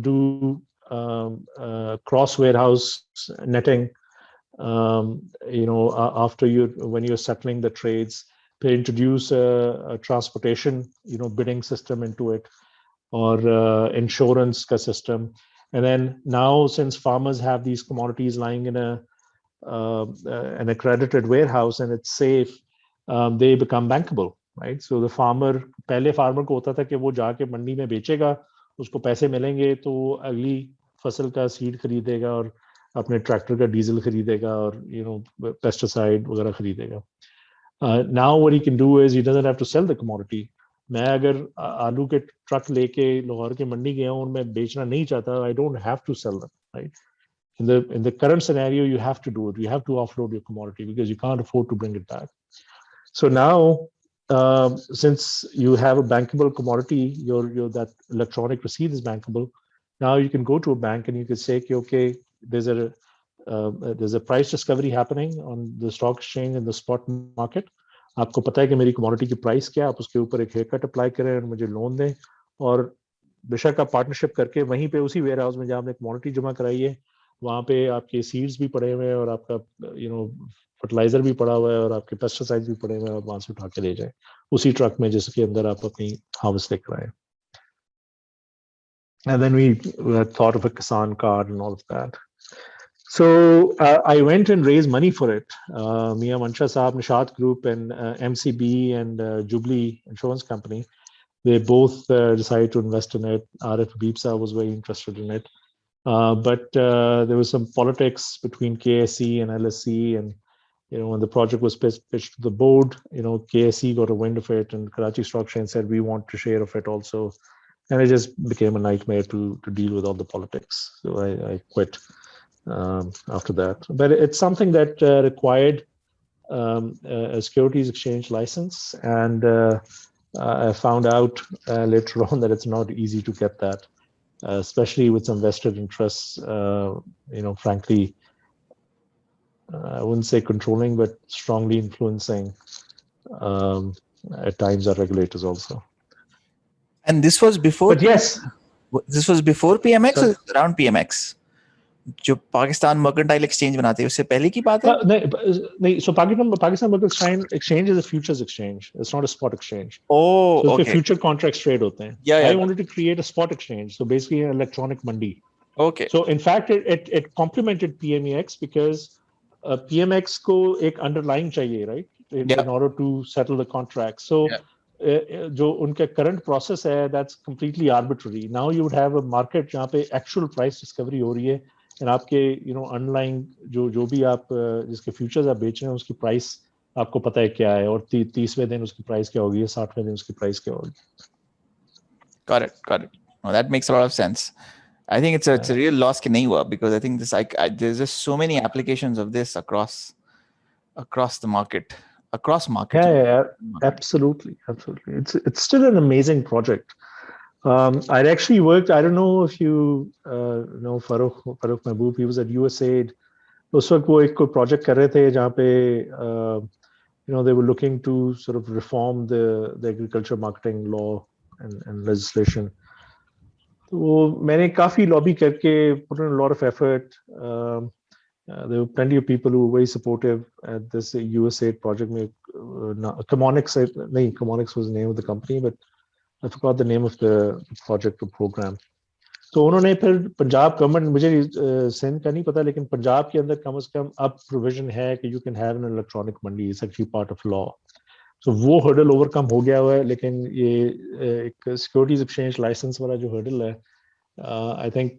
do cross warehouse netting, after when you're settling the trades, to introduce a transportation bidding system into it, or insurance ka system. And then now, since farmers have these commodities lying in an accredited warehouse and it's safe, they become bankable, right? So the farmer, पहले farmer को होता था कि वो जाके मंडी में बेचेगा, उसको पैसे मिलेंगे तो अगली फसल का सीड खरीदेगा और अपने ट्रैक्टर का डीजल खरीदेगा और पेस्टिसाइड वगैरह खरीदेगा. Now what he can do is he doesn't have to sell the commodity. मैं अगर आलू के ट्रक लेके लाहौर के मंडी गया हूँ और मैं बेचना नहीं चाहता, I don't have to sell them, right? In the current scenario, you have to do it. You have to offload your commodity because you can't afford to bring it back. So now, since you have a bankable commodity, your that electronic receipt is bankable. Now you can go to a bank and you can say, okay, there's a price discovery happening on the stock exchange and the spot market. आपको पता है कि मेरी commodity की price क्या है, आप उसके ऊपर एक हेयर कट अप्लाई करें और मुझे लोन दें, और बेशक आप पार्टनरशिप करके वहीं पे उसी वेयर हाउस में जहाँ आपने कमोडिटी जमा कराई है, वहाँ पे आपके सीड्स भी पड़े हुए हैं और आपका फर्टिलाइजर भी पड़ा हुआ है और आपके पेस्टिसाइड्स भी पड़े हुए हैं, और वहाँ से उठा के ले जाएं उसी ट्रक में जिसके अंदर आप अपनी हार्वेस्ट लेकर आए. And then we thought of a Kisan card and all of that. So I went and raised money for it. Mia Mansha Saab, Nishat Group, and MCB and Jubilee Insurance Company, they both decided to invest in it. RF Beepsa was very interested in it. But there was some politics between KSE and LSE, and when the project was pitched to the board, KSE got a wind of it, and Karachi Stock Exchange said we want a share of it also, and it just became a nightmare to deal with all the politics. So I quit after that. But it's something that required a securities exchange license, and I found out later on that it's not easy to get that, especially with some vested interests. Frankly, I wouldn't say controlling, but strongly influencing at times our regulators also. And this was before. But yes, this was before PMX sorry? or around PMX? जो Pakistan mercantile exchange बनाते हैं उससे पहले की बात है? नहीं, so Pakistan Mercantile Exchange is a futures exchange. It's not a spot exchange. Oh, so okay. future contracts trade होते हैं. Yeah. I wanted to create a spot exchange, so basically an electronic mandi. Okay. So in fact, it complemented PMEX because PMX को एक underlying चाहिए, right? In order to settle the contract. So जो उनका current process है, that's completely arbitrary. Now you would have a market जहाँ पे actual price discovery हो रही है. And आपके underlying जो भी आप जिसके futures आप बेच रहे हैं उसकी price आपको पता है क्या है और 30वें दिन उसकी price क्या होगी 60वें दिन उसकी price क्या होगी. Got it. Well, that makes a lot of sense. I think it's a real loss कि नहीं हुआ because I think this there's just so many applications of this across the market, across markets. Yeah, absolutely. It's still an amazing project. I'd actually worked. I don't know if you know Farooq Mahboob. He was at USAID. उस वक्त वो एक project कर रहे थे जहाँ पे they were looking to sort of reform the agriculture marketing law and legislation. तो मैंने काफी lobby करके put in a lot of effort. There were plenty of people who were very supportive at this USAID project. Comonix was the name of the company, but I forgot the name of the project or program. तो उन्होंने फिर Punjab government मुझे सिंध का नहीं पता लेकिन पंजाब के अंदर कम से कम अब प्रोविजन है कि you can have an electronic Mandi it's actually part of law so वो हर्डल ओवरकम हो गया हुआ है लेकिन ये एक सिक्योरिटीज एक्सचेंज लाइसेंस वाला जो हर्डल है I think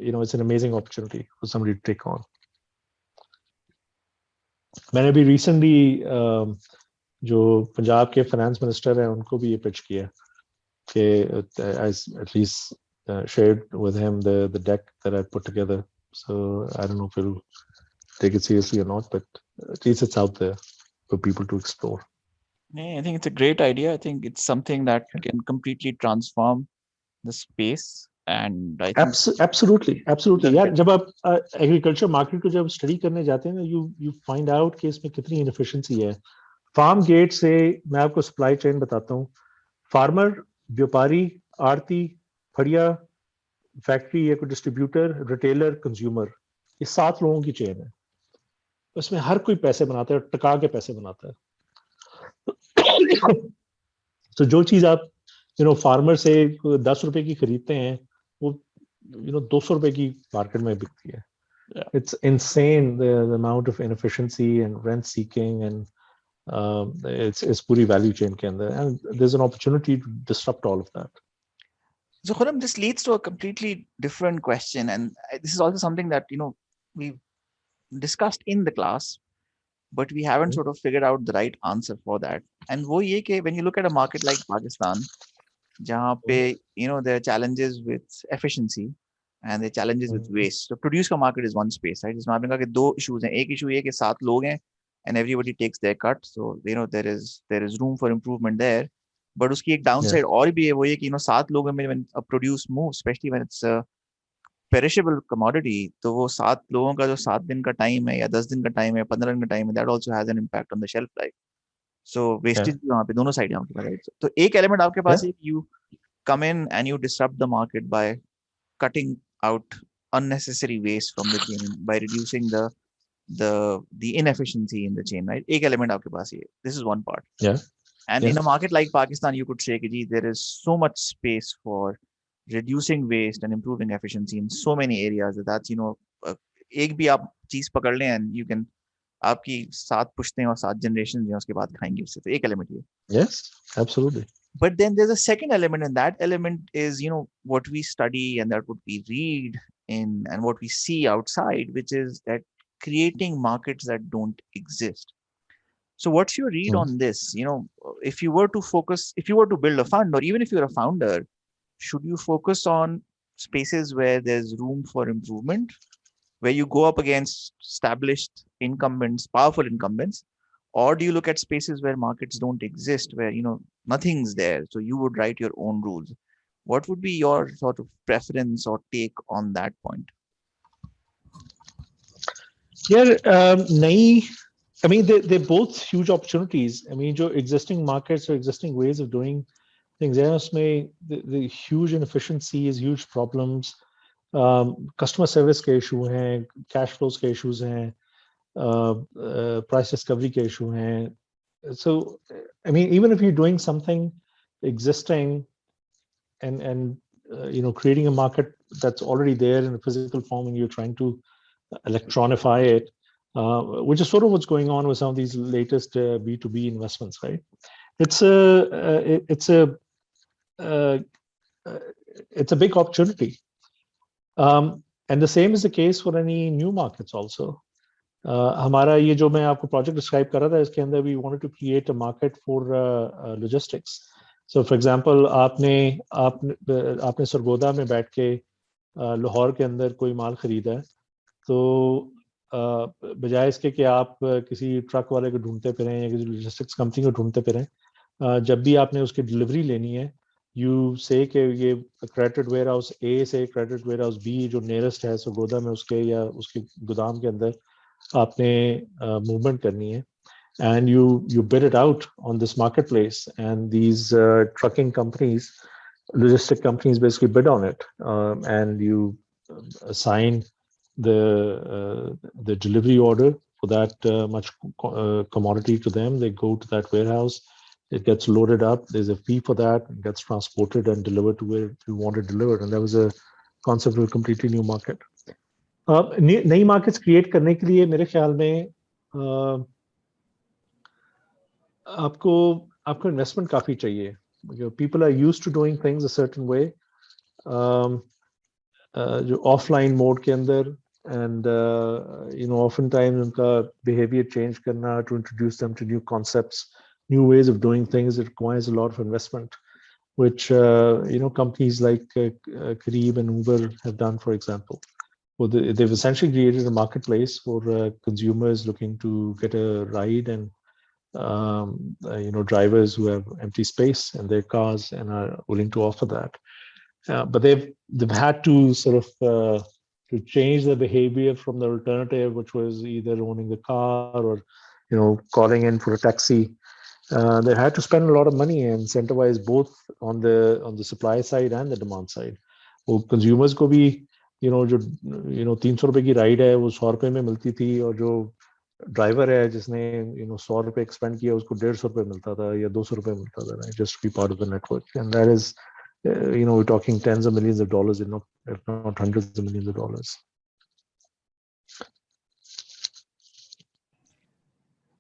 it's an amazing opportunity for somebody to take on मैंने भी रिसेंटली जो पंजाब के फाइनेंस मिनिस्टर हैं उनको भी ये पिच किया कि at least shared with him the deck that I put together. So I don't know if he'll take it seriously or not, but at least it's out there for people to explore. Yeah, I think it's a great idea. I think it's something that can completely transform the space. And I think absolutely. यार जब आप agriculture market को जब study करने जाते हैं ना you find out कि इसमें कितनी inefficiency है. Farm gate से मैं आपको supply chain बताता हूँ. Farmer, व्यापारी, आड़ती फड़िया फैक्ट्री या कोई डिस्ट्रीब्यूटर रिटेलर कंज्यूमर ये 7 लोगों की चेन है उसमें हर कोई पैसे बनाता है टका के पैसे बनाता है तो जो चीज आप फार्मर से 10 रुपए की खरीदते हैं वो 200 रुपए की मार्केट में बिकती है it's insane the amount of inefficiency and rent seeking and it's पूरी वैल्यू चेन के अंदर and there is an opportunity to disrupt all of that. So Khurram, this leads to a completely different question, and this is also something that we've discussed in the class, but we haven't sort of figured out the right answer for that. And wo ye ke when you look at a market like Pakistan, jahan pe there are challenges with efficiency and there are challenges with waste. So produce ka market is one space, right? Isme aapne kaha ki do issues hain. Ek issue ye ke 7 log hain and everybody takes their cut, so there is room for improvement there. But उसकी एक downside और भी है वो ये कि 7 लोगों में when a produce moves, especially when it's a perishable commodity, तो वो 7 लोगों का जो 7 दिन का टाइम है या 10 दिन का टाइम है 15 दिन का टाइम है that also has an impact on the shelf life. So wastage भी वहाँ पे दोनों साइड यहाँ पे right? तो एक element आपके पास है you come in and you disrupt the market by cutting out unnecessary waste from the chain by reducing the inefficiency in the chain, right? एक element आपके पास है. This is one part. And in a market like Pakistan, you could say that there is so much space for reducing waste and improving efficiency in so many areas. That's एक भी आप चीज पकड़ लें and you can आपकी 7 पुश्तें और 7 generations हैं उसके बाद खाएंगे उससे. तो एक element ये. Yes, absolutely. But then there's a second element, and that element is what we study and that what we read in and what we see outside, which is that creating markets that don't exist. So what's your read on this? If you were to build a fund, or even if you're a founder, should you focus on spaces where there's room for improvement, where you go up against established incumbents, powerful incumbents, or do you look at spaces where markets don't exist, where nothing's there, so you would write your own rules? What would be your sort of preference or take on that point? Yeah, नई I mean, they're both huge opportunities. I mean, जो existing markets or existing ways of doing things हैं, उसमें the huge inefficiencies, huge problems, customer service के issue हैं, cash flows के issues हैं, price discovery के issue हैं. So, I mean, even if you're doing something existing and creating a market that's already there in a physical form and you're trying to electronify it, which is sort of what's going on with some of these latest B2B investments, right? It's a big opportunity, and the same is the case for any new markets also. हमारा ये जो मैं आपको project describe कर रहा था, इसके अंदर we wanted to create a market for logistics. So, for example, आपने सरगोदा में बैठ के लाहौर के अंदर कोई माल खरीदा है, तो बजाय इसके कि आप किसी ट्रक वाले को ढूंढते फिरें या किसी लॉजिस्टिक्स कंपनी को ढूंढते फिरें, जब भी आपने उसकी डिलीवरी लेनी है, यू से कि ये क्रेडिट वेयर हाउस ए से क्रेडिट वेयर हाउस बी जो नियरेस्ट है सरगोदा में उसके या उसके गोदाम के अंदर आपने मूवमेंट करनी है, and you bid it out on this marketplace, and these trucking companies, logistic companies basically bid on it, and you assign the delivery order for that much commodity to them. They go to that warehouse, it gets loaded up, there's a fee for that, it gets transported and delivered to where you want it delivered, and that was a concept of a completely new market. नई markets create करने के लिए मेरे ख्याल में आपको investment काफी चाहिए. People are used to doing things a certain way, जो ऑफलाइन मोड के अंदर, and oftentimes उनका behavior change करना, to introduce them to new concepts, new ways of doing things, it requires a lot of investment, which companies like Careem and Uber have done, for example. Well, they've essentially created a marketplace for consumers looking to get a ride, and drivers who have empty space in their cars and are willing to offer that. But they've had to sort of to change the behavior from the alternative, which was either owning the car or calling in for a taxi. They had to spend a lot of money and incentivize both on the supply side and the demand side. वो consumers को भी जो 300 रुपए की ride है वो 100 रुपए में मिलती थी, और जो ड्राइवर है जिसने 100 रुपए एक्सपेंड किया उसको 150 रुपए मिलता था या 200 रुपए मिलता था, just to be part of the network. And that is we're talking tens of millions of dollars, if not hundreds of millions of dollars.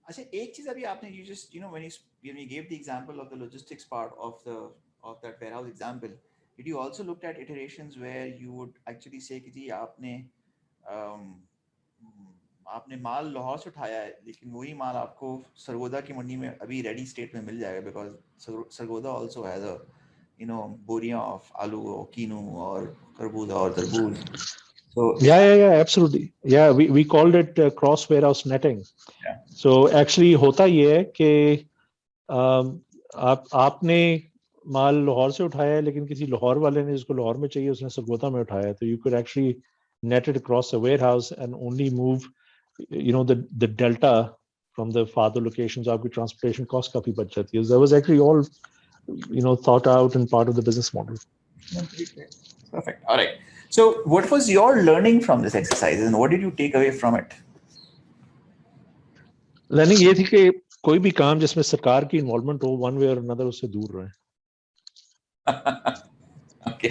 अच्छा, एक चीज अभी आपने you just when you gave the example of the logistics part of that warehouse example, did you also looked at iterations where you would actually say कि जी आपने माल लाहौर से उठाया है, लेकिन वही माल आपको सरगोदा की मंडी में अभी रेडी स्टेट में मिल जाएगा, because Sargodha also has a बोरियां of आलू और कीनू और खरबूजा और तरबूज. So yeah, absolutely. Yeah, we called it cross warehouse netting. Yeah. So actually होता ये है कि आपने माल लाहौर से उठाया है, लेकिन किसी लाहौर वाले ने जिसको लाहौर में चाहिए उसने सरगोदा में उठाया है, तो you could actually net it across a warehouse and only move the delta from the farther locations. आपकी transportation cost काफी बच जाती है. That was actually all thought out and part of the business model. Perfect. All right. So what was your learning from this exercise and what did you take away from it? Learning ये थी कि कोई भी काम जिसमें सरकार की involvement हो, one way or another, उससे दूर रहे. Okay.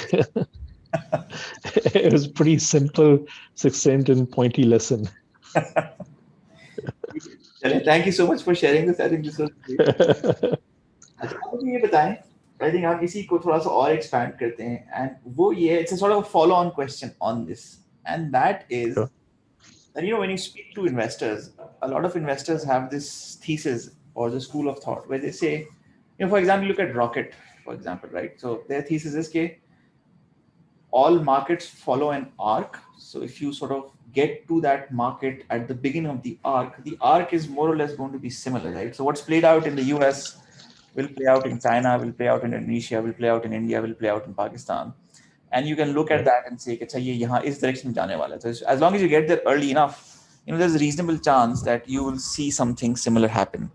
It was pretty simple, succinct and pointy lesson. Thank you so much for sharing this. I think this was great. अच्छा, आप मुझे ये बताएं, I think आप इसी को थोड़ा सा और expand करते हैं, and वो ये it's a sort of a follow-on question on this, and that is Sure. that when you speak to investors, a lot of investors have this thesis or the school of thought where they say, for example, look at Rocket, for example, right? So their thesis is that all markets follow an arc. So if you sort of get to that market at the beginning of the arc is more or less going to be similar, right? So what's played out in the US will play out in China, will play out in Indonesia, will play out in India, will play out in Pakistan. And you can look at that and say, अच्छा ये यहाँ इस direction में जाने वाला है. So as long as you get there early enough, there's a reasonable chance that you will see something similar happen.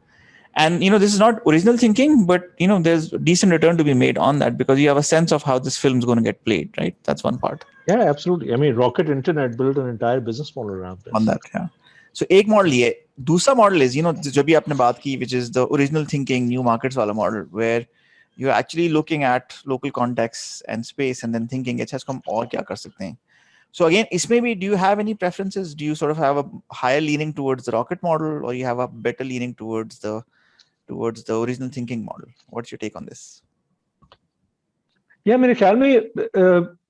And this is not original thinking, but there's decent return to be made on that, because you have a sense of how this film is going to get played, right? That's one part. Yeah, absolutely. I mean, Rocket Internet built an entire business model around this. On that, yeah. So एक model ये, दूसरा model is जो भी आपने बात की, which is the original thinking new markets वाला model, where you're actually looking at local contexts and space and then thinking अच्छा इसको हम और क्या कर सकते हैं. So again, इसमें भी, do you have any preferences? Do you sort of have a higher leaning towards the rocket model, or you have a better leaning towards the original thinking model? What's your take on this? मेरे ख्याल में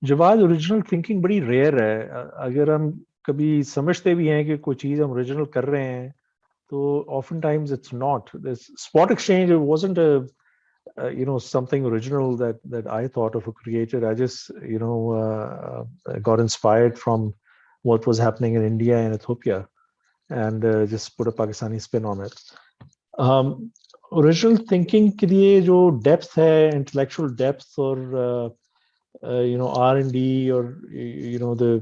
Jawad original thinking बड़ी rare है. अगर हम कभी समझते भी हैं कि कोई चीज हम ओरिजिनल कर रहे हैं, तो often times it's not. This spot exchange, it wasn't a something original that I thought of or created. I just got inspired from what was happening in India and Ethiopia, and just put a Pakistani spin on it. Original thinking के लिए जो depth है, intellectual depth और R&D और the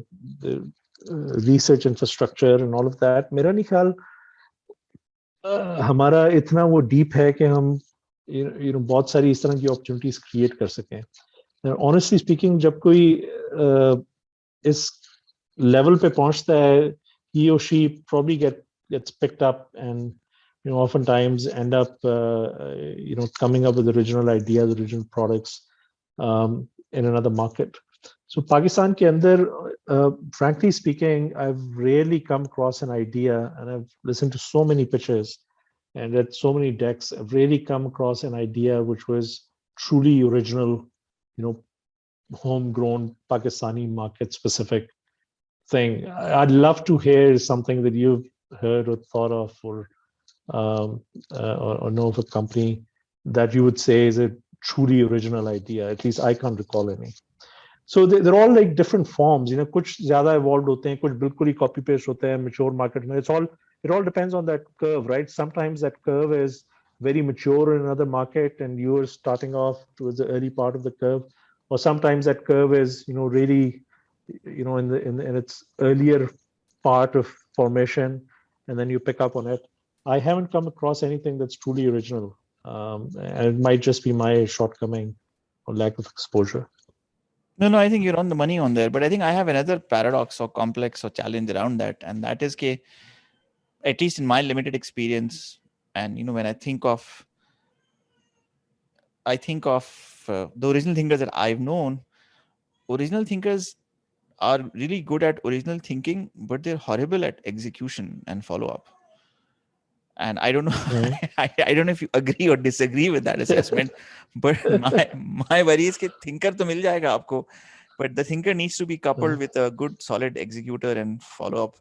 research infrastructure and all of that, मेरा नहीं ख्याल हमारा इतना वो डीप है कि हम बहुत सारी इस तरह की अपॉर्चुनिटीज क्रिएट कर सकें. ऑनेस्टली स्पीकिंग, जब कोई इस लेवल पे पहुंचता है, he or she probably gets picked up and oftentimes end up coming up with original ideas, original products in another market. So Pakistan ke andar, frankly speaking, I've rarely come across an idea, and I've listened to so many pitches and read so many decks. I've rarely come across an idea which was truly original, homegrown Pakistani market specific thing. I'd love to hear something that you've heard or thought of, or know of a company that you would say is a truly original idea. At least I can't recall any. So they're all like different forms. कुछ ज़्यादा evolved होते हैं, कुछ बिल्कुल ही copy paste होते हैं mature market में. It all depends on that curve, right? Sometimes that curve is very mature in another market, and you are starting off towards the early part of the curve, or sometimes that curve is really in its earlier part of formation, and then you pick up on it. I haven't come across anything that's truly original, and it might just be my shortcoming or lack of exposure. No, I think you're on the money on there. But I think I have another paradox or complex or challenge around that. And that is, at least in my limited experience, and when I think of the original thinkers that I've known, original thinkers are really good at original thinking, but they're horrible at execution and follow-up. And I don't know, I don't know if you agree or disagree with that assessment, but my worry is that thinker to mil jayega aapko, but the thinker needs to be coupled with a good, solid executor and follow-up,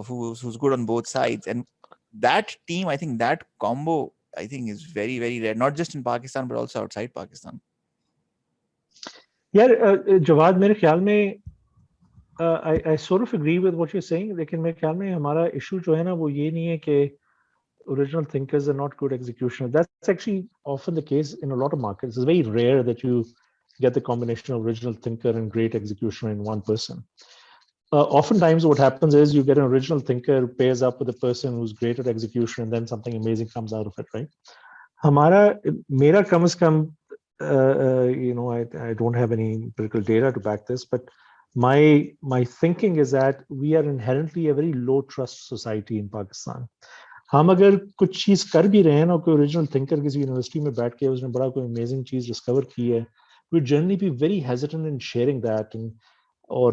who's good on both sides. And that team, I think that combo, I think is very, very rare, not just in Pakistan, but also outside Pakistan. Yeah, Jawad, मेरे ख्याल में I sort of agree with what you're saying, लेकिन मेरे ख्याल में हमारा issue जो है ना, वो ये नहीं है कि original thinkers are not good executioners. That's actually often the case in a lot of markets. It's very rare that you get the combination of original thinker and great executioner in one person. Oftentimes what happens is you get an original thinker who pairs up with a person who's great at execution, and then something amazing comes out of it, right? Mera kam se kam, I don't have any empirical data to back this, but my thinking is that we are inherently a very low trust society in Pakistan. हम अगर कुछ चीज कर भी रहे हैं ना, कोई ओरिजिनल थिंकर किसी यूनिवर्सिटी में बैठ के उसने बड़ा कोई अमेजिंग चीज डिस्कवर की है, we generally be very hesitant in sharing that, and or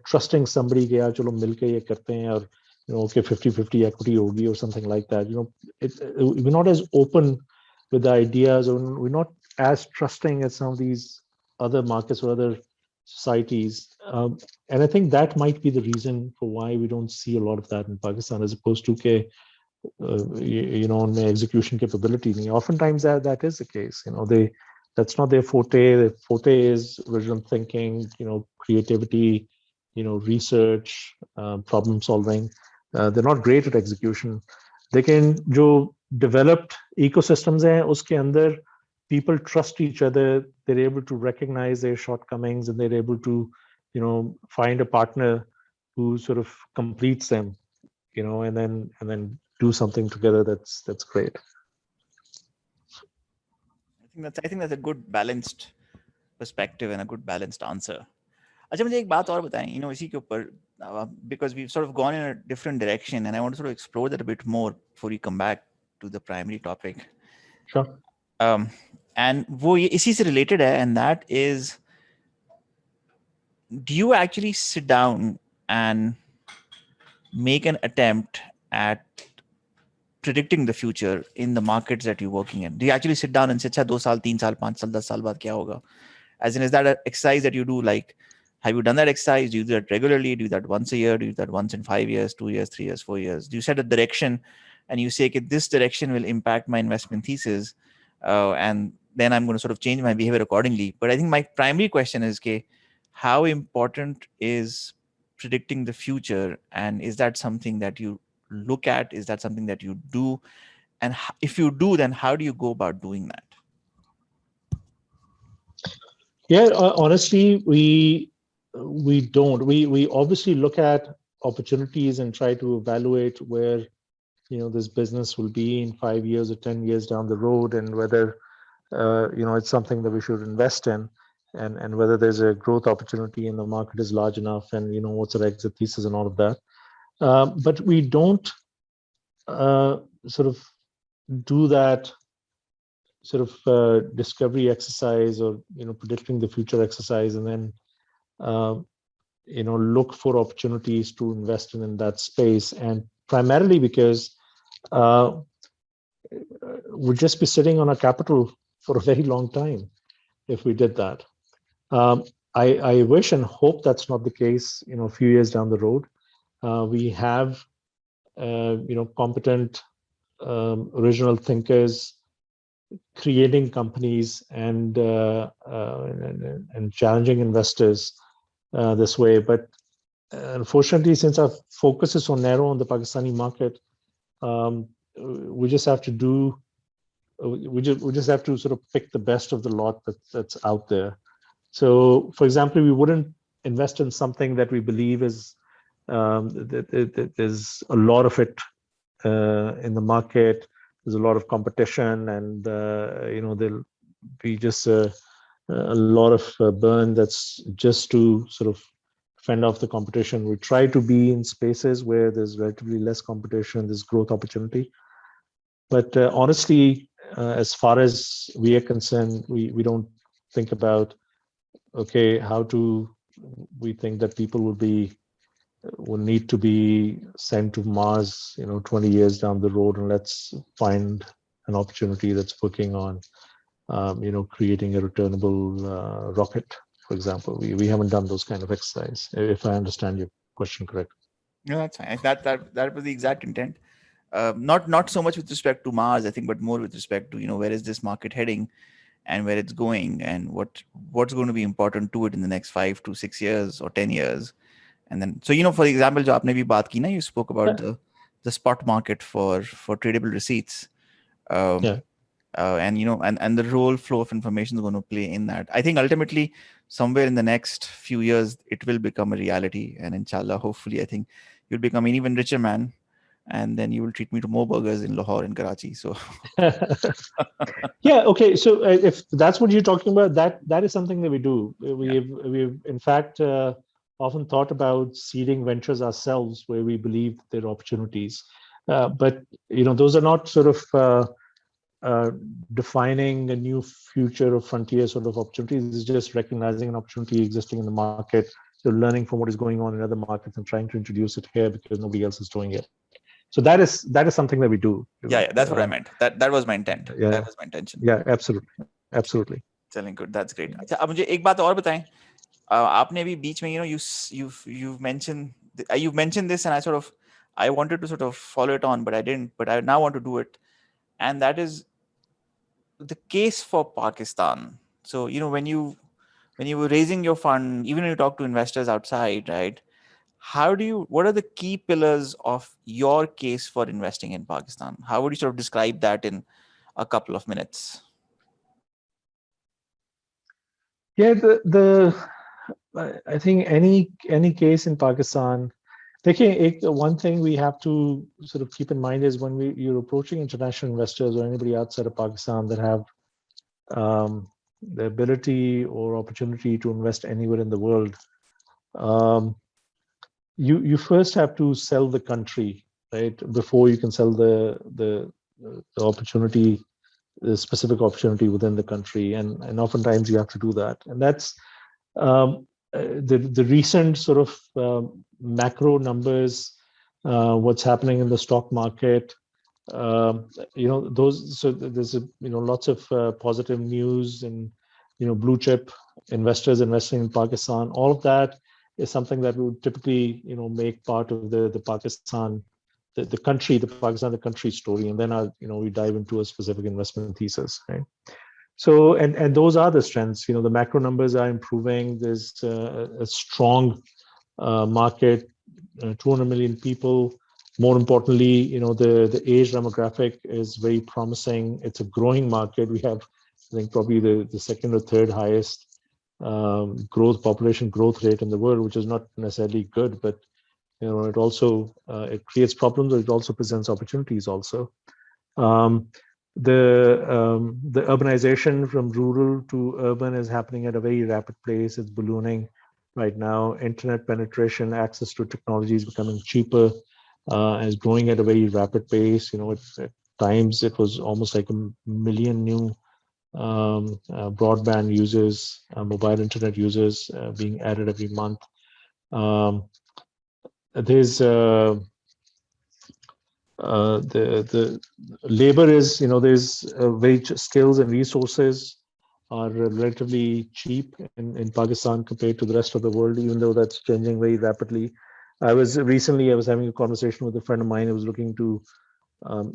trusting somebody कि यार चलो मिलके ये करते हैं, और okay 50-50 equity होगी or something like that. We're not as open with the ideas, or we're not as trusting as some of these other markets or other societies, and I think that might be the reason for why we don't see a lot of that in Pakistan, as opposed to execution capability. Oftentimes that is the case. That's not their forte. Their forte is original thinking, creativity, research, problem solving. They're not great at execution. लेकिन जो developed ecosystems हैं, उसके अंदर people trust each other. They're able to recognize their shortcomings, and they're able to, find a partner who sort of completes them, and then do something together that's great. I think that's a good balanced perspective and a good balanced answer. अच्छा मुझे एक बात और बताएं, इसी के ऊपर, because we've sort of gone in a different direction and I want to sort of explore that a bit more before we come back to the primary topic. Sure. And वो इसी से related है, and that is, do you actually sit down and make an attempt at predicting the future in the markets that you're working in? Do you actually sit down and say, 2 साल, 3 साल, 5 साल, 10 साल बाद क्या होगा? As in, is that an exercise that you do? Like, have you done that exercise? Do you do that regularly? Do you do that once a year? Do you do that once in 5 years, 2 years, 3 years, 4 years? Do you set a direction and you say, okay, this direction will impact my investment thesis, and then I'm going to sort of change my behavior accordingly? But I think my primary question is, okay, how important is predicting the future, and is that something that you look at? Is that something that you do? And if you do, then how do you go about doing that? Yeah, honestly, we don't. We obviously look at opportunities and try to evaluate where this business will be in 5 years or 10 years down the road, and whether it's something that we should invest in, and whether there's a growth opportunity and the market is large enough, and what's our exit thesis and all of that. But we don't sort of do that sort of discovery exercise, or predicting the future exercise, and then look for opportunities to invest in that space. And primarily because we'd just be sitting on our capital for a very long time if we did that. I wish and hope that's not the case. A few years down the road, we have competent original thinkers creating companies and challenging investors this way. But unfortunately, since our focus is so narrow on the Pakistani market, we just have to sort of pick the best of the lot that's out there. So, for example, we wouldn't invest in something that we believe is there's a lot of it in the market. There's a lot of competition, and there'll be just a lot of burn that's just to sort of fend off the competition. We try to be in spaces where there's relatively less competition, there's growth opportunity. But honestly, as far as we are concerned, we don't think about, okay, how do we think that people will need to be sent to Mars, 20 years down the road, and let's find an opportunity that's working on, creating a returnable rocket, for example. We haven't done those kind of exercise, if I understand your question correctly. No, that's fine. That was the exact intent. Not so much with respect to Mars, I think, but more with respect to, where is this market heading and where it's going, and what's going to be important to it in the next 5 to 6 years or 10 years. And then, so, for example, jo aapne bhi baat ki na, you spoke about the spot market for tradable receipts. And and the role flow of information is going to play in that. I think ultimately, somewhere in the next few years, it will become a reality. And inshallah, hopefully, I think you'll become an even richer man. And then you will treat me to more burgers in Lahore and Karachi. So, yeah, okay. So if that's what you're talking about, that is something that we do. We've in fact often thought about seeding ventures ourselves where we believe there are opportunities. But those are not sort of defining a new future or frontier sort of opportunities. It's just recognizing an opportunity existing in the market. So learning from what is going on in other markets and trying to introduce it here because nobody else is doing it. So that is something that we do. Yeah, that's what I meant. That was my intent. Yeah, that was my intention. Yeah, absolutely. Selling good. That's great. अच्छा, अब मुझे एक बात और बताएं. आपने भी बीच में, you've mentioned this, and I wanted to sort of follow it on, but I didn't. But I now want to do it, and that is the case for Pakistan. So when you were raising your fund, even when you talk to investors outside, right? What are the key pillars of your case for investing in Pakistan? How would you sort of describe that in a couple of minutes? Yeah, I think any case in Pakistan, One thing we have to sort of keep in mind is when you're approaching international investors or anybody outside of Pakistan that have the ability or opportunity to invest anywhere in the world, you first have to sell the country, right, before you can sell the opportunity, the specific opportunity within the country, and oftentimes you have to do that, and that's the recent sort of macro numbers, what's happening in the stock market, those. So there's lots of positive news and blue chip investors investing in Pakistan. All of that is something that would typically make part of the Pakistan, the country, the Pakistan, the country story, and then we dive into a specific investment thesis, right? So and those are the strengths. The macro numbers are improving. There's a strong market, 200 million people. More importantly, the age demographic is very promising. It's a growing market. We have, I think, probably the second or third highest population growth rate in the world, which is not necessarily good, but it also it creates problems, but it also presents opportunities also. The urbanization from rural to urban is happening at a very rapid pace. It's ballooning right now. Internet penetration, access to technology is becoming cheaper, is growing at a very rapid pace. At times it was almost like 1 million new broadband users, mobile internet users being added every month. There's the labor is, there's wage, skills and resources are relatively cheap in Pakistan compared to the rest of the world, even though that's changing very rapidly. I was having a conversation with a friend of mine who was looking to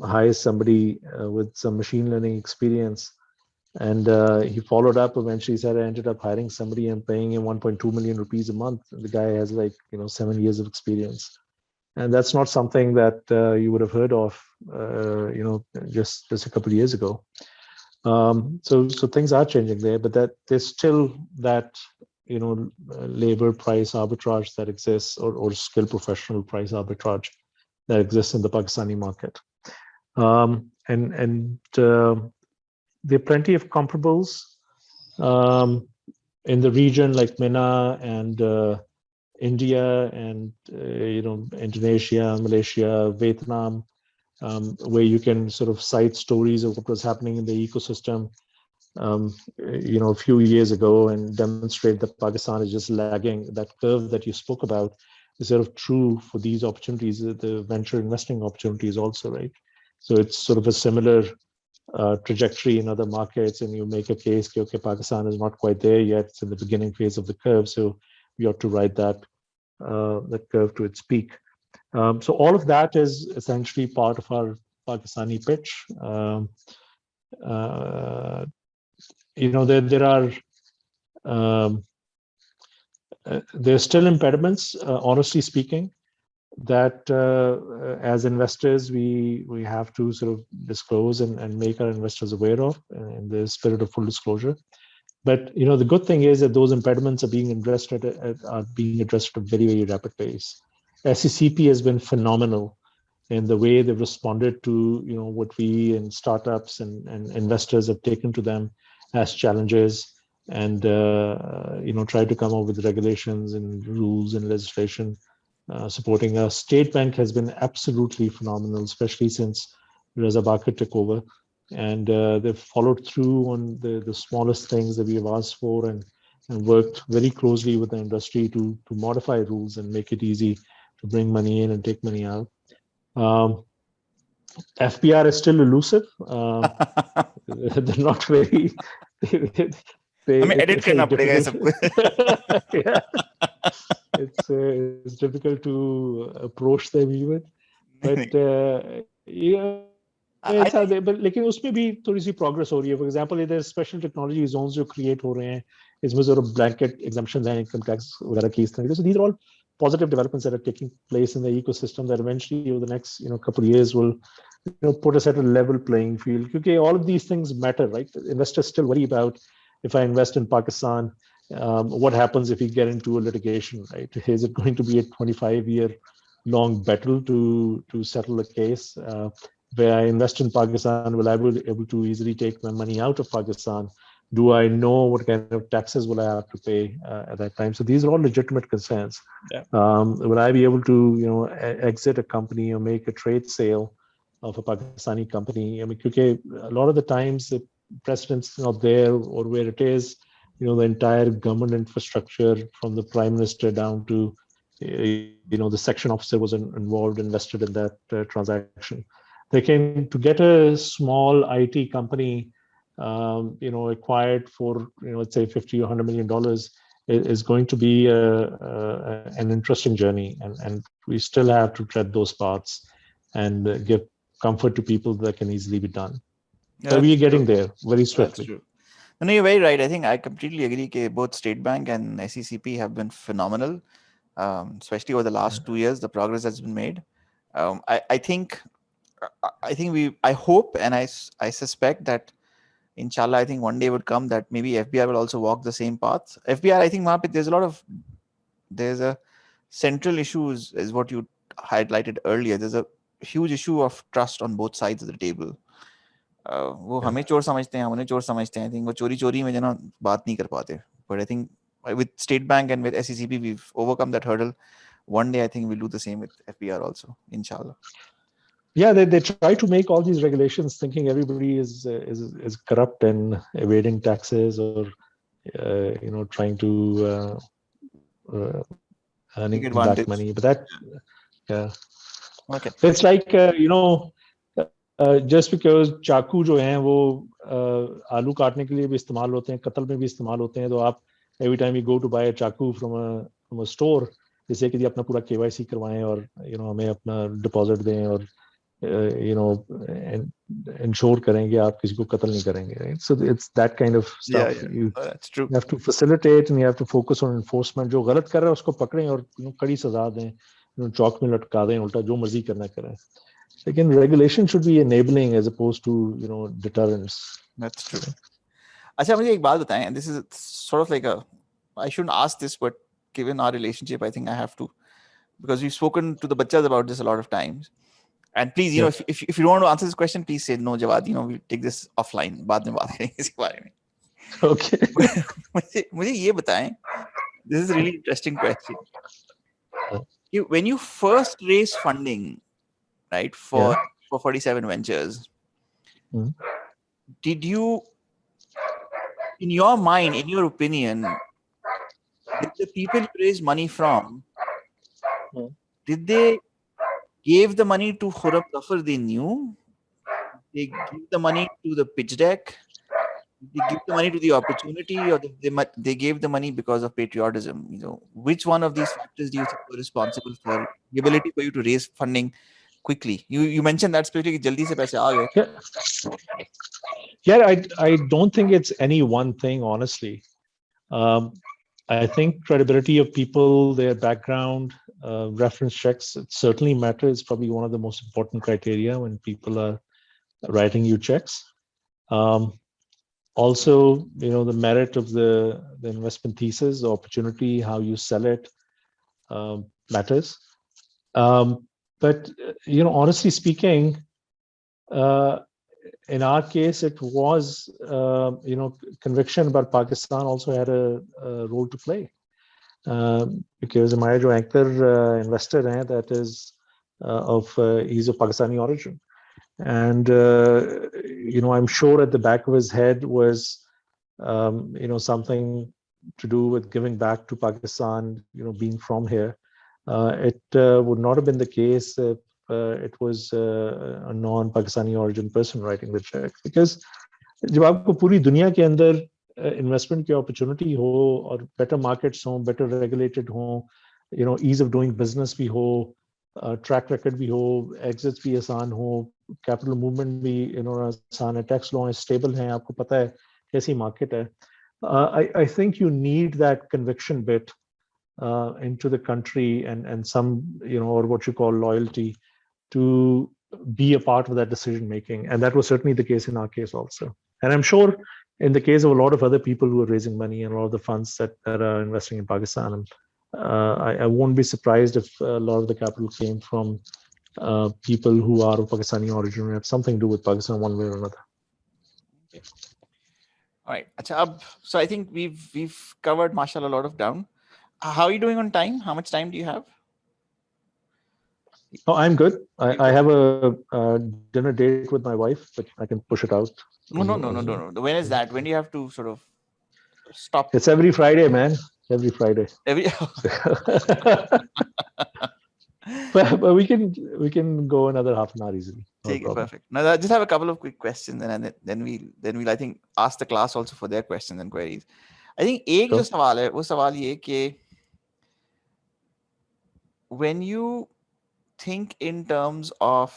hire somebody with some machine learning experience. And he followed up eventually. He said, I ended up hiring somebody and paying him 1.2 million rupees a month. The guy has 7 years of experience. And that's not something that you would have heard of, just a couple of years ago. So things are changing there, but that there's still that, labor price arbitrage that exists, or skill professional price arbitrage that exists in the Pakistani market. There are plenty of comparables in the region, like MENA and India and Indonesia, Malaysia, Vietnam, where you can sort of cite stories of what was happening in the ecosystem a few years ago and demonstrate that Pakistan is just lagging. That curve that you spoke about is sort of true for these opportunities, the venture investing opportunities also, right? So it's sort of a similar trajectory in other markets, and you make a case, okay, Pakistan is not quite there yet. It's in the beginning phase of the curve, so we ought to ride that curve to its peak. So all of that is essentially part of our Pakistani pitch. There's still impediments, honestly speaking, that as investors we have to sort of disclose and make our investors aware of in the spirit of full disclosure. But the good thing is that those impediments are being addressed at a very, very rapid pace. SECP has been phenomenal in the way they've responded to what we and startups and investors have taken to them as challenges, and try to come up with regulations and rules and legislation supporting us. State Bank has been absolutely phenomenal, especially since Reza Bakr took over, and they've followed through on the smallest things that we have asked for, and worked very closely with the industry to modify rules and make it easy to bring money in and take money out. FBR is still elusive. They're not very. edit करना पड़ेगा ये सबको. Yeah. It's difficult to approach them even, but but लेकिन उसमें भी थोड़ी सी progress हो रही है. For example, there's special technology zones जो create हो रहे हैं. इसमें sort of blanket exemptions हैं income tax वगैरह की इस तरह. So these are all positive developments that are taking place in the ecosystem that eventually over the next couple of years will put us at a level playing field. Because all of these things matter, right? Investors still worry about, if I invest in Pakistan, what happens if we get into a litigation, right? Is it going to be a 25-year long battle to settle the case. Where I invest in Pakistan, will I be able to easily take my money out of Pakistan? Do I know what kind of taxes will I have to pay at that time? So these are all legitimate concerns. Yeah. Will I be able to, exit a company or make a trade sale of a Pakistani company? I mean, because a lot of the times the precedent's not there, or where it is, the entire government infrastructure from the prime minister down to, the section officer was involved, invested in that transaction. To get a small IT company, acquired for, let's say $50 or $100 million is going to be an interesting journey. And we still have to tread those paths and give comfort to people that can easily be done. But we are getting there very swiftly. That's true. No, you're very right. I think I completely agree that both State Bank and SECP have been phenomenal, especially over the last 2 years. The progress that's been made. I think I hope and I suspect that inshallah, I think one day would come that maybe FBR will also walk the same path. FBR, I think there's a central issue is what you highlighted earlier. There's a huge issue of trust on both sides of the table. वो हमें चोर समझते हैं, हमने चोर समझते हैं. I think वो चोरी में जना बात नहीं कर पाते. But I think with State Bank and with SECP, we've overcome that hurdle. One day, I think we'll do the same with FBR also, inshallah. Yeah, they try to make all these regulations thinking everybody is corrupt and evading taxes, or trying to earning back money. But that, yeah, okay. It's like just because चाकू जो हैं वो आलू काटने के लिए भी इस्तेमाल होते हैं, कत्ल में भी इस्तेमाल होते हैं, तो आप every time you go to buy a चाकू from a store, जैसे कि अपना पूरा KYC करवाएं और हमें अपना डिपॉजिट दें और ensure करें कि आप किसी को कत्ल नहीं करेंगे, right? So it's that kind of stuff. Yeah. That's true. You have to facilitate and you have to focus on enforcement. जो गलत कर रहा है उसको पकड़ें और कड़ी सजा दें, चौक में लटका दें, उल्टा जो मर्जी करना करें. Again, regulation should be enabling as opposed to deterrence. That's true. अच्छा, मुझे एक बात बताएं. This is sort of like I shouldn't ask this, but given our relationship, I think I have to, because we've spoken to the bachas about this a lot of times. And please, if you don't want to answer this question, please say no, Jawad. We'll take this offline. बाद में बात करेंगे इसके बारे में. Okay. मुझे ये बताएं. This is a really interesting question. When you first raised funding, right, for 47 Ventures, did you, in your mind, in your opinion, did the people you raised money from, did they give the money to Khurram Zafar they knew? They give the money to the pitch deck? They give the money to the opportunity, or they gave the money because of patriotism? Which one of these factors do you think were responsible for the ability for you to raise funding quickly? You mentioned that specifically, jaldi se paise aa gaye. Yeah, I don't think it's any one thing, honestly. I think credibility of people, their background, reference checks, it certainly matters. It's probably one of the most important criteria when people are writing you checks. Also, the merit of the investment thesis, the opportunity, how you sell it, matters. But honestly speaking, in our case, it was, conviction about Pakistan also had a role to play. Because हमारे जो anchor investor हैं, that is he's of Pakistani origin. And, I'm sure at the back of his head was, something to do with giving back to Pakistan, being from here. It would not have been the case if it was a non-Pakistani origin person writing the check. Because जब आपको पूरी दुनिया के अंदर investment की opportunity हो और better markets हो, better regulated हो, ease of doing business भी हो, track record भी हो, exits भी आसान हो, capital movement भी आसान है, tax law stable है, आपको पता है कैसी market है. I think you need that conviction bit into the country and some, or what you call loyalty, to be a part of that decision making. And that was certainly the case in our case also. And I'm sure in the case of a lot of other people who are raising money and a lot of the funds that are investing in Pakistan, I won't be surprised if a lot of the capital came from people who are of Pakistani origin or have something to do with Pakistan one way or another. Okay. All right. So I think we've covered, mashallah, a lot of ground. How are you doing on time? How much time do you have? Oh, I'm good. I have a dinner date with my wife, but I can push it out. No. When is that? When do you have to sort of stop? It's every Friday, man. Every Friday. But we can go another half an hour easily. No Take it, problem. perfect. Now I just have a couple of quick questions, and then we'll I think ask the class also for their questions and queries. I think एक जो सवाल है वो सवाल ये कि when you think in terms of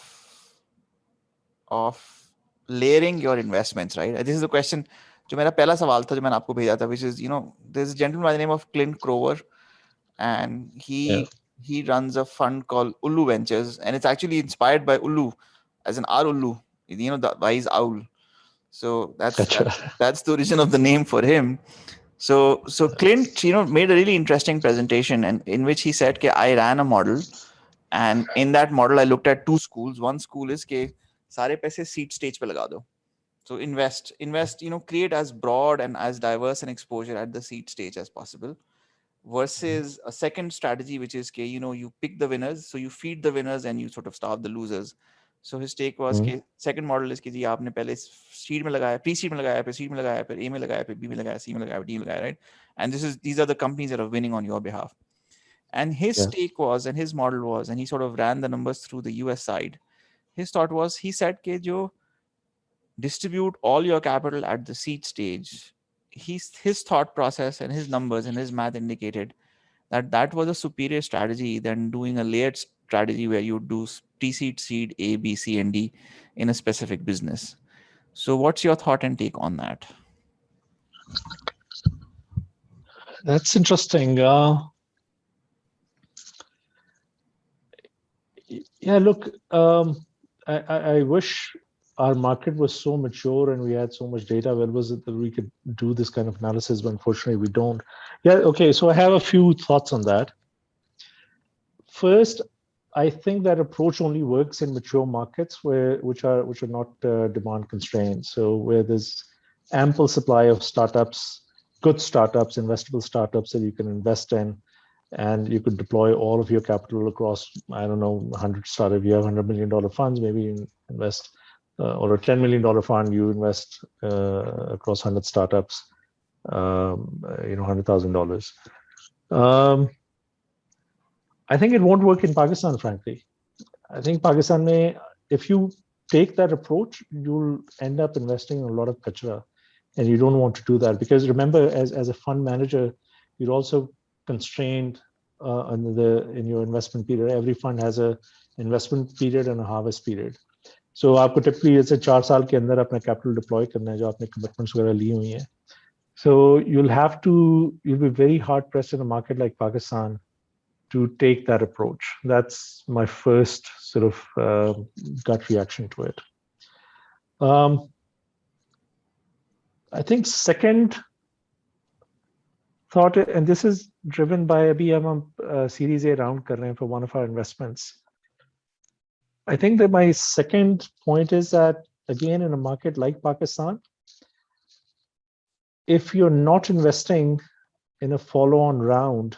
layering your investments, right? This is the question. जो मेरा पहला सवाल था जो मैंने आपको भेजा था, which is, there's a gentleman by the name of Clint Crover, and he runs a fund called Ulu Ventures, and it's actually inspired by Ulu, as an Ulu, the wise owl. So that's the origin of the name for him. So Clint, made a really interesting presentation, and in which he said, "Ke I ran a model, and in that model I looked at two schools. One school is ke सारे पैसे seed stage पे लगा दो. So invest, create as broad and as diverse an exposure at the seed stage as possible. Versus a second strategy, which is, you pick the winners, so you feed the winners and you sort of starve the losers." So his take was, second model is कि जी आपने पहले seed में लगाया, pre-seed में लगाया, फिर seed में लगाया, फिर A में लगाया, फिर B में लगाया, C में लगाया, D में लगाया, right? And these are the companies that are winning on your behalf. And his take was, and his model was, and he sort of ran the numbers through the US side. His thought was, he said कि जो distribute all your capital at the seed stage, his thought process and his numbers and his math indicated that was a superior strategy than doing a layered strategy where you do pre-seed, seed, A, B, C, and D in a specific business. So what's your thought and take on that? That's interesting. Yeah, look, I wish our market was so mature and we had so much data. Where was it that we could do this kind of analysis? But unfortunately, we don't. Yeah, okay. So I have a few thoughts on that. First, I think that approach only works in mature markets which are not demand constrained. So where there's ample supply of startups, good startups, investable startups that you can invest in, and you could deploy all of your capital across, I don't know, 100 startups. You have $100 million funds, maybe you invest, or a $10 million fund, you invest across 100 startups, $100,000. I think it won't work in Pakistan, frankly. I think Pakistan if you take that approach, you'll end up investing in a lot of kachra, and you don't want to do that, because remember, as a fund manager, you're also constrained in your investment period. Every fund has a investment period and a harvest period. So आपको typically जैसे 4 साल के अंदर अपना capital deploy करना है जो आपने commitments वगैरह ली हुई हैं. So you'll be very hard pressed in a market like Pakistan to take that approach. That's my first sort of gut reaction to it. I think second thought, and this is driven by अभी हम Series A round कर रहे हैं for one of our investments. I think that my second point is that, again, in a market like Pakistan, if you're not investing in a follow-on round,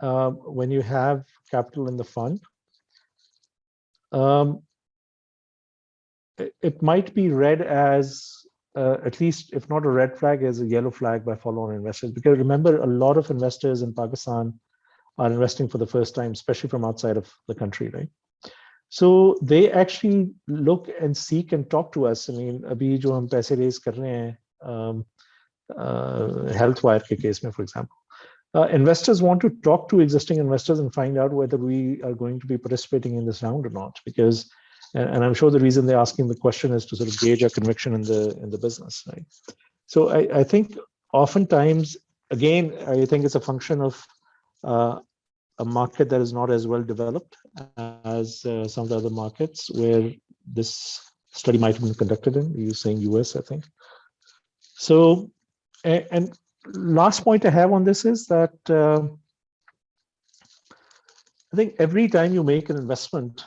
when you have capital in the fund, it might be read as, at least if not a red flag, as a yellow flag by follow-on investors. Because remember, a lot of investors in Pakistan are investing for the first time, especially from outside of the country, right? So they actually look and seek and talk to us. I mean, abhi jo hum paise raise kar rahe hain, HealthWire ke case mein, for example. Investors want to talk to existing investors and find out whether we are going to be participating in this round or not, because, and I'm sure the reason they're asking the question is to sort of gauge our conviction in the business, right? So I think oftentimes, again, I think it's a function of a market that is not as well developed as some of the other markets where this study might have been conducted in. You're saying US, I think. So, and last point I have on this is that I think every time you make an investment,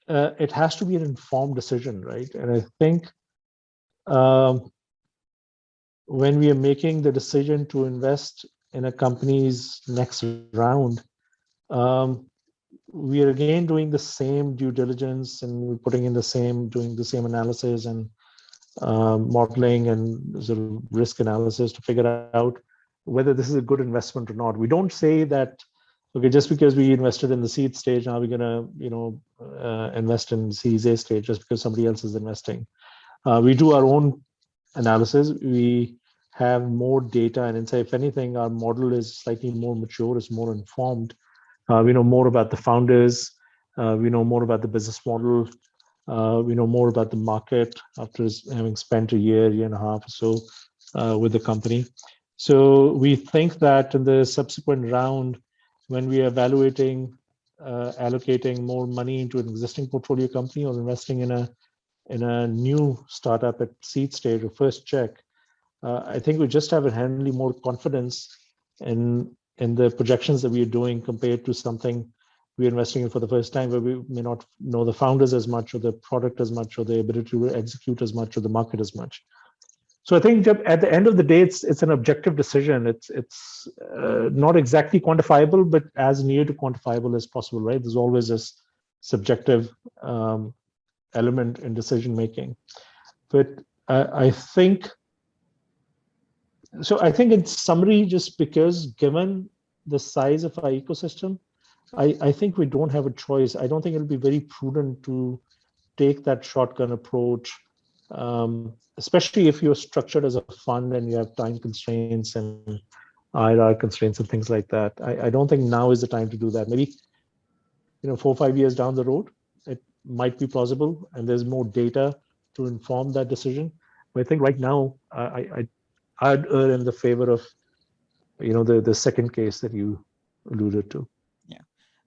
it has to be an informed decision, right? And I think when we are making the decision to invest in a company's next round, we are again doing the same due diligence, and we're doing the same analysis and modeling and sort of risk analysis to figure out whether this is a good investment or not. We don't say that, okay, just because we invested in the seed stage, now we're gonna, invest in Series A stage just because somebody else is investing. We do our own analysis. We have more data and insight. If anything, our model is slightly more mature, it's more informed. We know more about the founders. We know more about the business model. We know more about the market after having spent a year and a half or so with the company. So we think that in the subsequent round, when we are evaluating allocating more money into an existing portfolio company or investing in a new startup at seed stage or first check, I think we just have inherently more confidence in the projections that we are doing compared to something we're investing in for the first time, where we may not know the founders as much, or the product as much, or the ability to execute as much, or the market as much. So I think at the end of the day, it's an objective decision. It's not exactly quantifiable, but as near to quantifiable as possible, right? There's always this subjective element in decision making. But I think in summary, just because given the size of our ecosystem, I think we don't have a choice. I don't think it'll be very prudent to take that shotgun approach, especially if you're structured as a fund and you have time constraints and IRR constraints and things like that. I don't think now is the time to do that. Maybe 4 or 5 years down the road, it might be plausible, and there's more data to inform that decision. But I think right now, I'd err in the favor of the second case that you alluded to.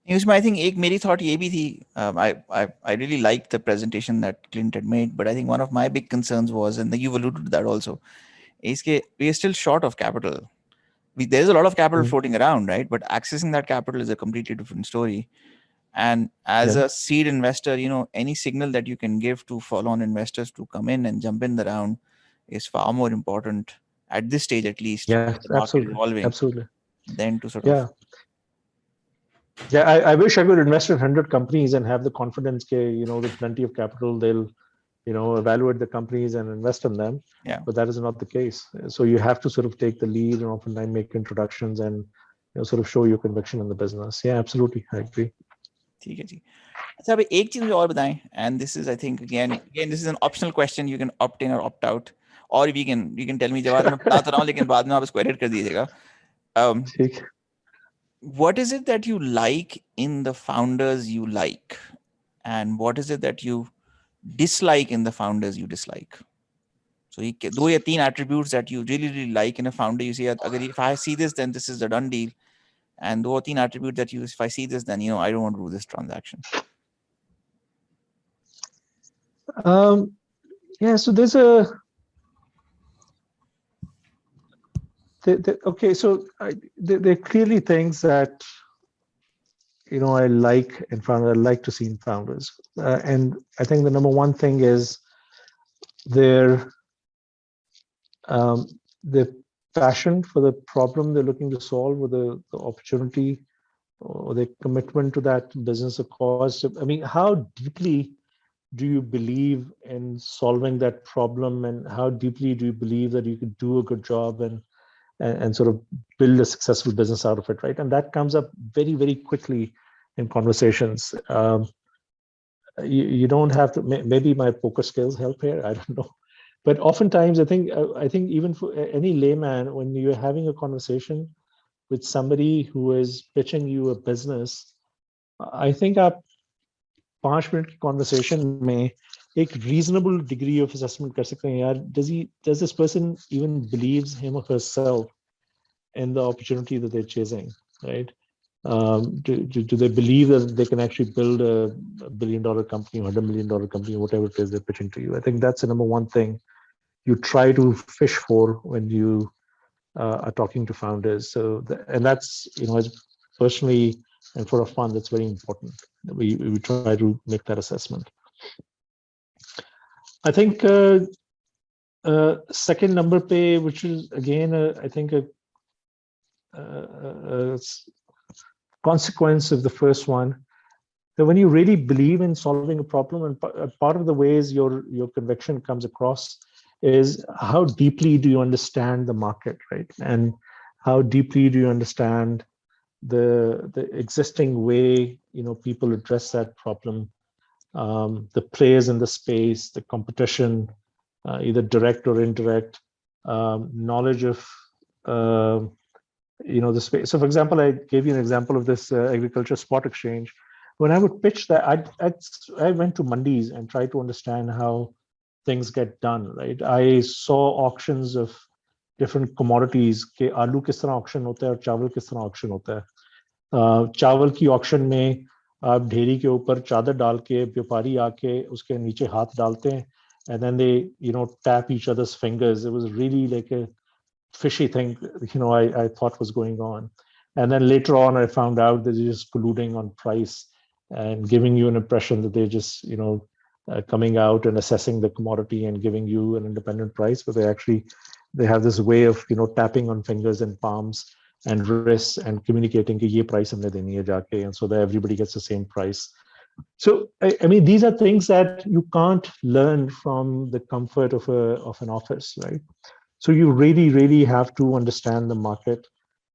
Yushma, I think एक मेरी thought ये भी थी. I really liked the presentation that Clint had made, but I think one of my big concerns was, and you've alluded to that also, is that we are still short of capital. There's a lot of capital floating around, right? But accessing that capital is a completely different story. And as a seed investor, any signal that you can give to follow-on investors to come in and jump in the round is far more important at this stage, at least. Yeah, with the market absolutely. evolving, absolutely. Then to sort of. Yeah, I wish I could invest in 100 companies and have the confidence that, with plenty of capital, they'll, evaluate the companies and invest in them. Yeah. But that is not the case. So you have to sort of take the lead and oftentimes make introductions and sort of show your conviction in the business. Yeah, absolutely. I agree. ठीक है जी. अच्छा, अभी एक चीज मुझे और बताएं, and this is, I think, again this is an optional question. You can opt in or opt out, or you can tell me. जवाब मैं बता तो रहा हूं, लेकिन बाद में आप इसको edit कर दीजिएगा. ठीक. What is it that you like in the founders you like, and what is it that you dislike in the founders you dislike? So you 2 या 3 attributes that you really, really like in a founder. You say, if I see this, then this is a done deal. And 2 or 3 attributes that if I see this, then I don't want to do this transaction. Yeah, so there's okay, so there are clearly things that I like in founders. I like to see in founders, and I think the number one thing is their passion for the problem they're looking to solve, or the opportunity, or the commitment to that business or cause. I mean, how deeply do you believe in solving that problem, and how deeply do you believe that you could do a good job and sort of build a successful business out of it, right? And that comes up very, very quickly in conversations. You don't have to. Maybe my poker skills help here. I don't know, but oftentimes I think even for any layman, when you're having a conversation with somebody who is pitching you a business, I think a 5-minute conversation में एक reasonable degree of assessment कर सकते हैं यार, does this person even believes him or herself in the opportunity that they're chasing, right? Do they believe that they can actually build a $1 billion company, $100 million company, whatever it is they're pitching to you? I think that's the number one thing you try to fish for when you are talking to founders. So, and that's, as personally and for a fund, that's very important. We try to make that assessment. I think second number pay, which is again, I think a consequence of the first one, that when you really believe in solving a problem, and part of the ways your conviction comes across is how deeply do you understand the market, right? And how deeply do you understand the existing way people address that problem, the players in the space, the competition, either direct or indirect, knowledge of the space. So, for example, I gave you an example of this agriculture spot exchange. When I would pitch that, I went to mandis and tried to understand how things get done, right? I saw auctions of different commodities. के आलू किस तरह auction होता है और चावल किस तरह auction होता है. चावल की auction में आप ढेरी के ऊपर चादर डाल के व्यापारी आके उसके नीचे हाथ डालते हैं, and then they tap each other's fingers. It was really like a fishy thing, I thought was going on. And then later on, I found out that they're just colluding on price and giving you an impression that they're just, coming out and assessing the commodity and giving you an independent price, but they have this way of, tapping on fingers and palms and wrists and communicating कि ये price हमने देनी है जाके, and so that everybody gets the same price. So, I mean, these are things that you can't learn from the comfort of an office, right? So you really, really have to understand the market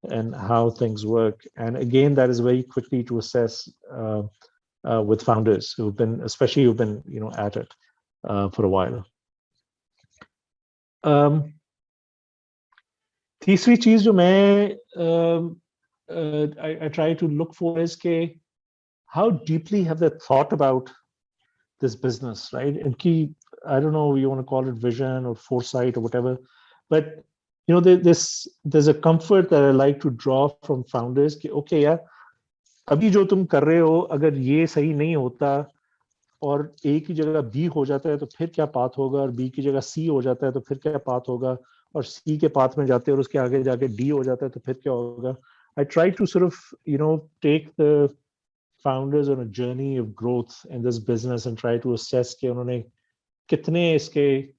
and how things work. And again, that is very quickly to assess with founders who've been at it for a while. तीसरी चीज जो मैं I try to look for is के how deeply have they thought about this business, right? And key, I don't know, you want to call it vision or foresight or whatever, but there's a comfort that I like to draw from founders कि okay यार, अभी जो तुम कर रहे हो, अगर ये सही नहीं होता और A की जगह B हो जाता है तो फिर क्या पाथ होगा, और B की जगह C हो जाता है तो फिर क्या पाथ होगा, और C के पाथ में जाते हैं और उसके आगे जाके D हो जाता है तो फिर क्या होगा. I try to sort of take the founders on a journey of growth in this business and try to assess कि उन्होंने कितने इसके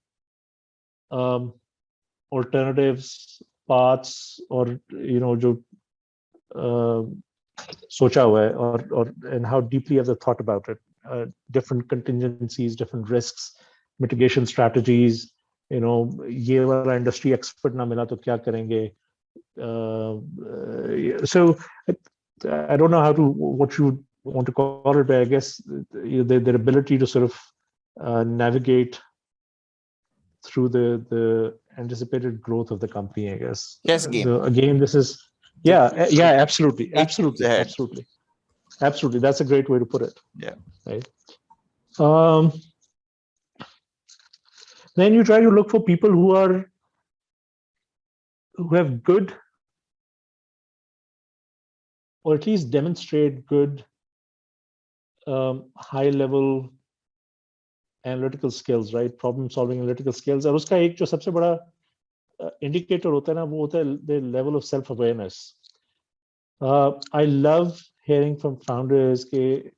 alternatives, paths, or जो सोचा हुआ है, or and how deeply have they thought about it, different contingencies, different risks, mitigation strategies. ये वाला industry expert ना मिला तो क्या करेंगे. So I don't know what you want to call it, but I guess their ability to sort of navigate through the anticipated growth of the company, I guess. Yes, game. So again, this is absolutely. That's a great way to put it. Yeah. Right. Then you try to look for people who have good, or at least demonstrate good high-level analytical skills, right? Problem-solving analytical skills. और उसका एक जो सबसे बड़ा indicator होता है ना, वो होता है the level of self-awareness. I love hearing from founders कि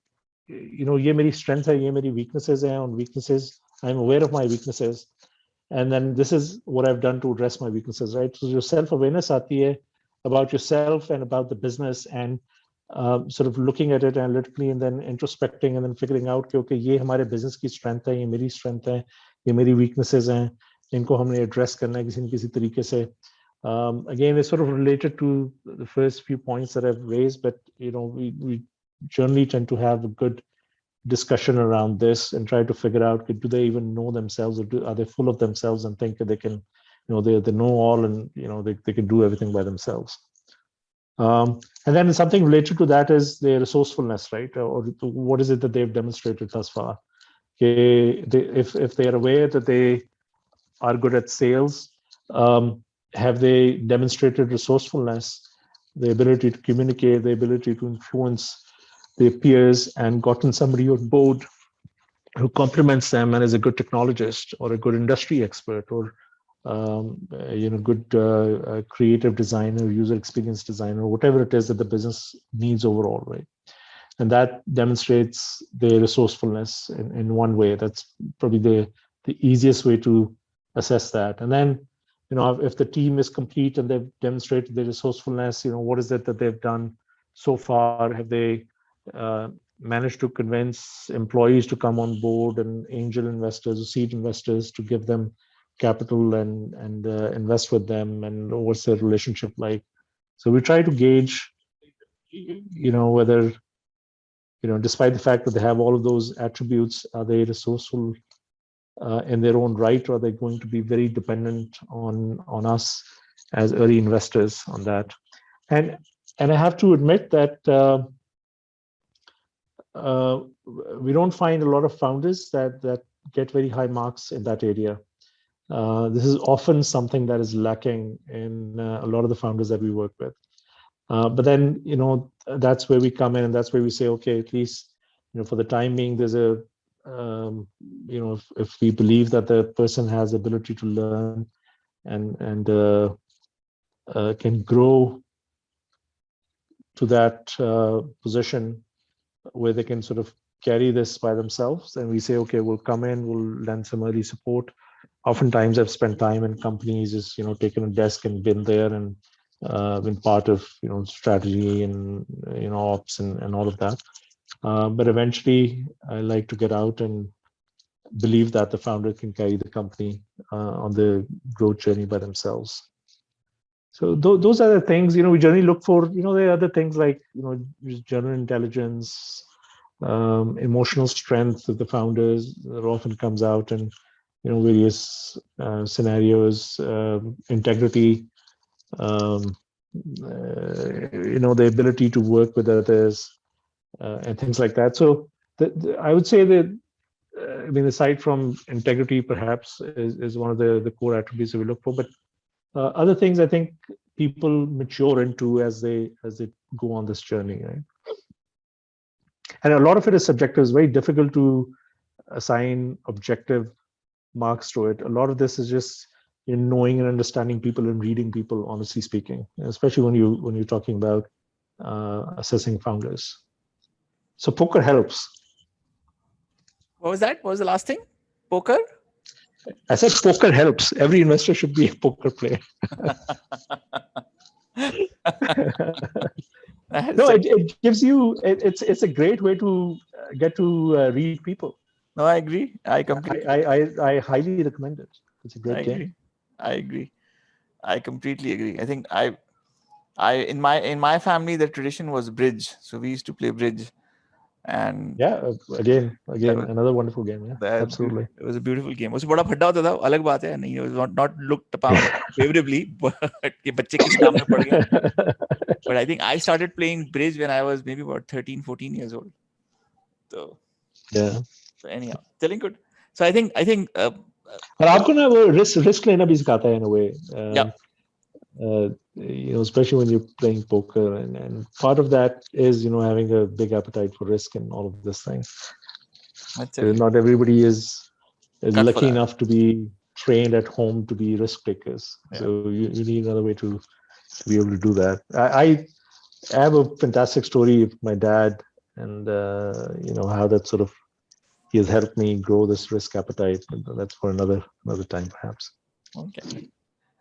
ये मेरी strength है, ये मेरी weaknesses हैं, and weaknesses, I'm aware of my weaknesses, and then this is what I've done to address my weaknesses, right? So your self-awareness आती है about yourself and about the business, and sort of looking at it analytically and then introspecting and then figuring out कि okay, ये हमारे business की strength है, ये मेरी strength है, ये मेरी weaknesses हैं, इनको हमने address करना है किसी न किसी तरीके से. Again, it's sort of related to the first few points that I've raised, but we generally tend to have a good discussion around this and try to figure out, do they even know themselves, or are they full of themselves and think that they can, they know all, and they can do everything by themselves. And then something related to that is their resourcefulness, right? Or what is it that they've demonstrated thus far? Okay, if they are aware that they are good at sales, have they demonstrated resourcefulness, the ability to communicate, the ability to influence their peers, and gotten somebody on board who complements them and is a good technologist or a good industry expert, or good creative designer, user experience designer, whatever it is that the business needs overall, right? And that demonstrates their resourcefulness in one way. That's probably the easiest way to assess that. And then, if the team is complete and they've demonstrated their resourcefulness, what is it that they've done so far? Have they managed to convince employees to come on board and angel investors or seed investors to give them capital and invest with them? And what's their relationship like? So we try to gauge, whether, despite the fact that they have all of those attributes, are they resourceful in their own right, or are they going to be very dependent on us as early investors on that? And I have to admit that we don't find a lot of founders that get very high marks in that area. This is often something that is lacking in a lot of the founders that we work with. But then, that's where we come in, and that's where we say, okay, at least, for the time being, there's a, if we believe that the person has the ability to learn and can grow to that position where they can sort of carry this by themselves, and we say, okay, we'll come in, we'll lend some early support. Oftentimes I've spent time in companies, just, taken a desk and been there and been part of, strategy and, ops and all of that. But eventually I like to get out and believe that the founder can carry the company on the growth journey by themselves. So those are the things, we generally look for. There are other things like, general intelligence, emotional strength of the founders that often comes out in, various scenarios, integrity, the ability to work with others, and things like that. So I would say that, aside from integrity, perhaps is one of the core attributes that we look for. But other things I think people mature into as they go on this journey, right? And a lot of it is subjective. It's very difficult to assign objective marks to it. A lot of this is just knowing and understanding people and reading people, honestly speaking, especially when you're talking about assessing founders. So poker helps. What was that? What was the last thing? Poker? I said poker helps. Every investor should be a poker player. No, it gives you. It's a great way to get to read people. No, I agree. I completely. I highly recommend it. It's a great game. I agree. I completely agree. I think in my family the tradition was bridge, so we used to play bridge, and yeah, again another wonderful game. Yeah, absolutely. It was a beautiful game. उससे बड़ा फड्डा होता था, अलग बात है नहीं. It was not looked upon favorably, but कि बच्चे किस काम में पड़ गए. But I think I started playing bridge when I was maybe about 13, 14 years old. So yeah. So anyhow, telling good. So I think. और आपको ना वो risk लेना भी सिखाता है in a way. Yeah. Especially when you're playing poker, and part of that is having a big appetite for risk and all of this thing. Not everybody is lucky enough to be trained at home to be risk takers. Yeah. So you need another way to be able to do that. I have a fantastic story of my dad, and how that sort of he has helped me grow this risk appetite. That's for another time, perhaps. Okay.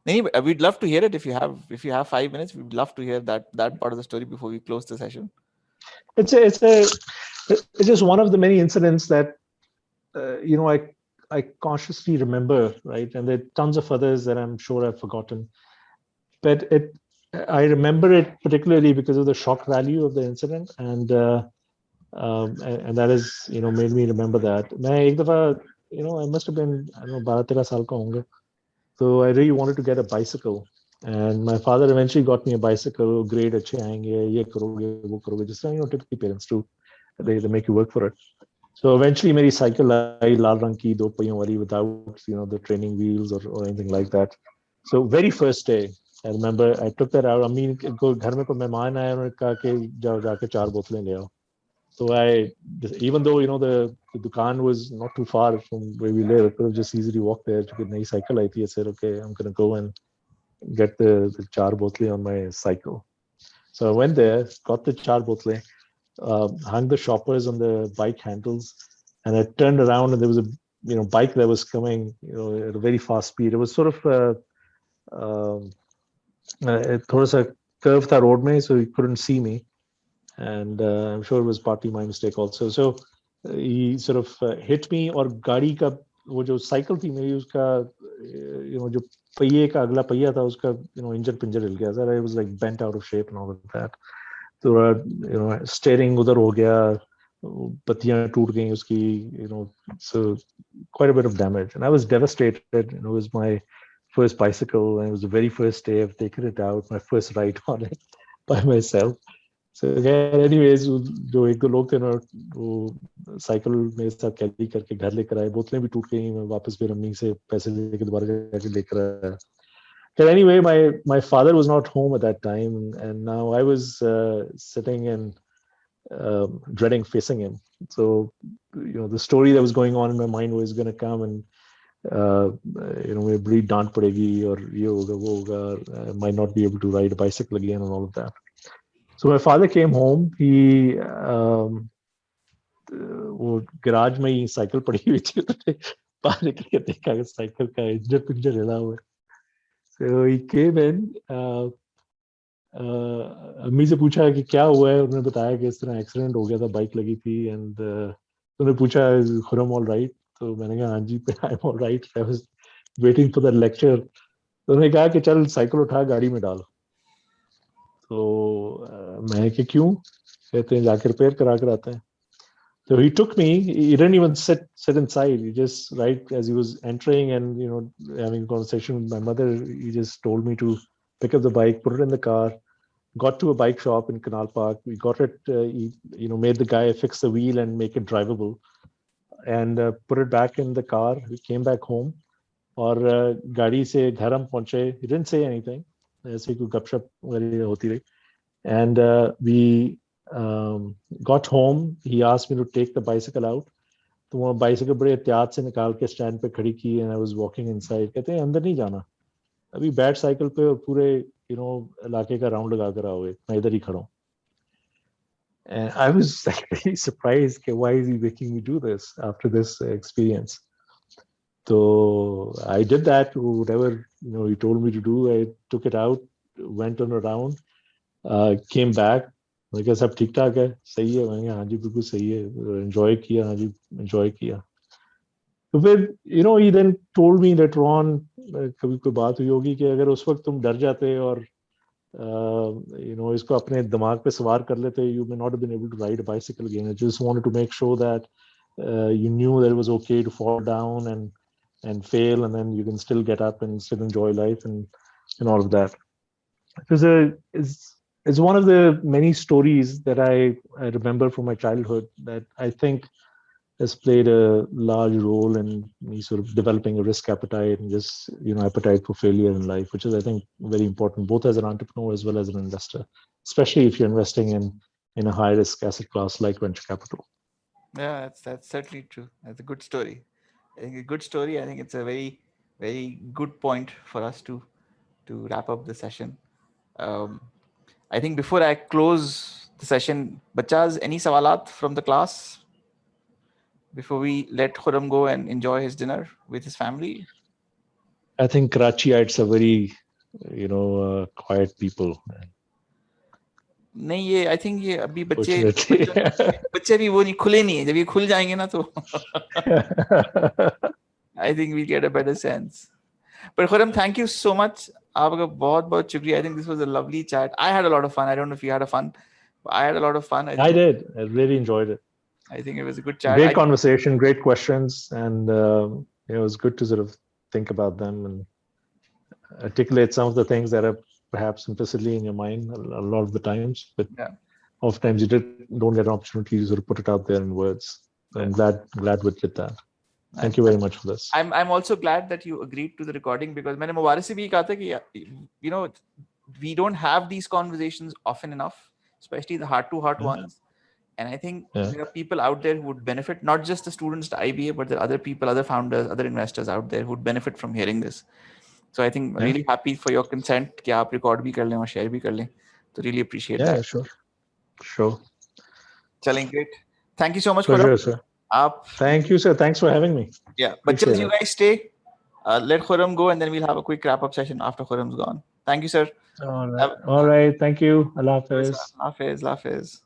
Anyway, we'd love to hear it if you have 5 minutes. We'd love to hear that part of the story before we close the session. It's just one of the many incidents that I consciously remember, right? And there are tons of others that I'm sure I've forgotten. But I remember it particularly because of the shock value of the incident, and that is made me remember that. I must have been 12-13 साल का होंगे. So I really wanted to get a bicycle, and my father eventually got me a bicycle. Grade अच्छे आएंगे, ये करोगे, वो करोगे. Just typically parents do. They make you work for it. So eventually, मेरी cycle आई लाल रंग की 2 पहियों वाली without the training wheels or anything like that. So very first day, I remember I took that out. अम्मी को घर में कोई मेहमान आया, उन्होंने कहा कि जाओ जाके 4 बोतलें ले आओ. So even though the dukaan was not too far from where we live, I could have just easily walked there. To get a cycle, I said, okay, I'm gonna go and get the char bottle on my cycle. So I went there, got the char bottle, hung the shoppers on the bike handles, and I turned around and there was a bike that was coming at a very fast speed. It was sort of थोड़ा सा curve था road में, so he couldn't see me, and I'm sure it was partly my mistake also. So he sort of hit me, और गाड़ी का वो जो cycle थी मेरी, उसका जो पहिए का अगला पहिया था उसका इंजन पिंजर हिल गया sir. I was like bent out of shape and all of that. तो स्टीयरिंग उधर हो गया, पत्तियां टूट गई उसकी, so quite a bit of damage, and I was devastated. It was my first bicycle, and it was the very first day I've taken it out, my first ride on it by myself. So anyways, जो एक दो लोग थे ना, वो cycle मेरे साथ carry करके घर लेकर आए. बोतलें भी टूट गई, मैं वापस फिर अम्मी से पैसे लेके दोबारा जाके लेकर आया. But anyway, my father was not home at that time, and now I was sitting and dreading facing him. So the story that was going on in my mind was going to come, and मेरी बड़ी डांट पड़ेगी और ये होगा वो होगा. I might not be able to ride a bicycle again and all of that. So my father came home. He वो garage में ही साइकिल पड़ी हुई थी, बाहर निकल के देखा कि साइकिल का इंजन पिंजर हिला हुआ है. So he came in. अम्मी से पूछा कि क्या हुआ है. उन्होंने बताया कि इस तरह एक्सीडेंट हो गया था, बाइक लगी थी. एंड उन्होंने पूछा खुरम ऑल राइट. तो मैंने कहा हाँ जी, I am all right. I was waiting for the lecture. तो उन्होंने कहा कि चल साइकिल उठा गाड़ी में डाल. तो मैं कि क्यों? कहते हैं जाकर रिपेयर करा कर आते हैं. So he took me. He didn't even sit inside. He just, right as he was entering and having a conversation with my mother, he just told me to pick up the bike, put it in the car. Got to a bike shop in Canal Park. We got it. He made the guy fix the wheel and make it drivable, and put it back in the car. We came back home. और गाड़ी से घर हम पहुंचे. He didn't say anything. ऐसे कोई गपशप वगैरह होती रही. And we got home. He asked me to take the bicycle out. तो वो bicycle बड़े एहतियात से निकाल के स्टैंड पे खड़ी की, and I was walking inside. कहते हैं अंदर नहीं जाना, अभी बैठ साइकिल पे और पूरे इलाके का राउंड लगा कर आओगे, मैं इधर ही खड़ा हूँ. And I was like very surprised. Why is he making me do this after this experience? So I did that. Whatever he told me to do, I took it out, went on a round, came back. मैं कहा सब ठीक ठाक है, सही है. मैंने कहा हाँ जी बिल्कुल सही है. एंजॉय किया. हाँ जी एंजॉय किया. तो फिर he then told me later on, कभी कोई बात हुई होगी कि अगर उस वक्त तुम डर जाते और इसको अपने दिमाग पे सवार कर लेते, you may not have been able to ride a bicycle again. I just wanted to make sure that you knew that it was okay to fall down and fail, and then you can still get up and still enjoy life and all of that. It's one of the many stories that I remember from my childhood that I think has played a large role in me sort of developing a risk appetite and just appetite for failure in life, which is I think very important both as an entrepreneur as well as an investor, especially if you're investing in a high risk asset class like venture capital. Yeah, that's certainly true. That's a good story. I think a good story. I think it's a very, very good point for us to wrap up the session. I think before I close the session, Bachas, any sawalat from the class before we let Khurram go and enjoy his dinner with his family? I think Karachiites are very, quiet people. नहीं, ये I think ये अभी बच्चे भी वो नहीं खुले नहीं है. जब ये खुल जाएंगे ना तो I think we get a better sense. But Khurram, thank you so much. आपका बहुत बहुत शुक्रिया. I think this was a lovely chat. I had a lot of fun. I don't know if you had a fun. But I had a lot of fun. I did. I really enjoyed it. I think it was a good chat. Great conversation, great questions, and it was good to sort of think about them and articulate some of the things that are perhaps implicitly in your mind a lot of the times, but oftentimes you don't get an opportunity to sort of put it out there in words. So I'm glad we did that. Thank you very much for this. I'm also glad that you agreed to the recording, because मैंने मुबारक से भी कहा था कि we don't have these conversations often enough, especially the heart-to-heart ones. And I think Yeah. there are people out there who would benefit, not just the students at IBA, but there are other people, other founders, other investors out there who would benefit from hearing this. So I think really happy for your consent कि आप record भी कर लें और share भी कर लें. So really appreciate that. Sure. Challenge great. Thank you so much, Pleasure, Khurram. sir. Thank you, sir. Thanks for having me. Yeah, but just you guys stay. Let Khurram go, and then we'll have a quick wrap-up session after Khurram's gone. Thank you, sir. All right. Thank you. Allah Hafiz. Allah Hafiz.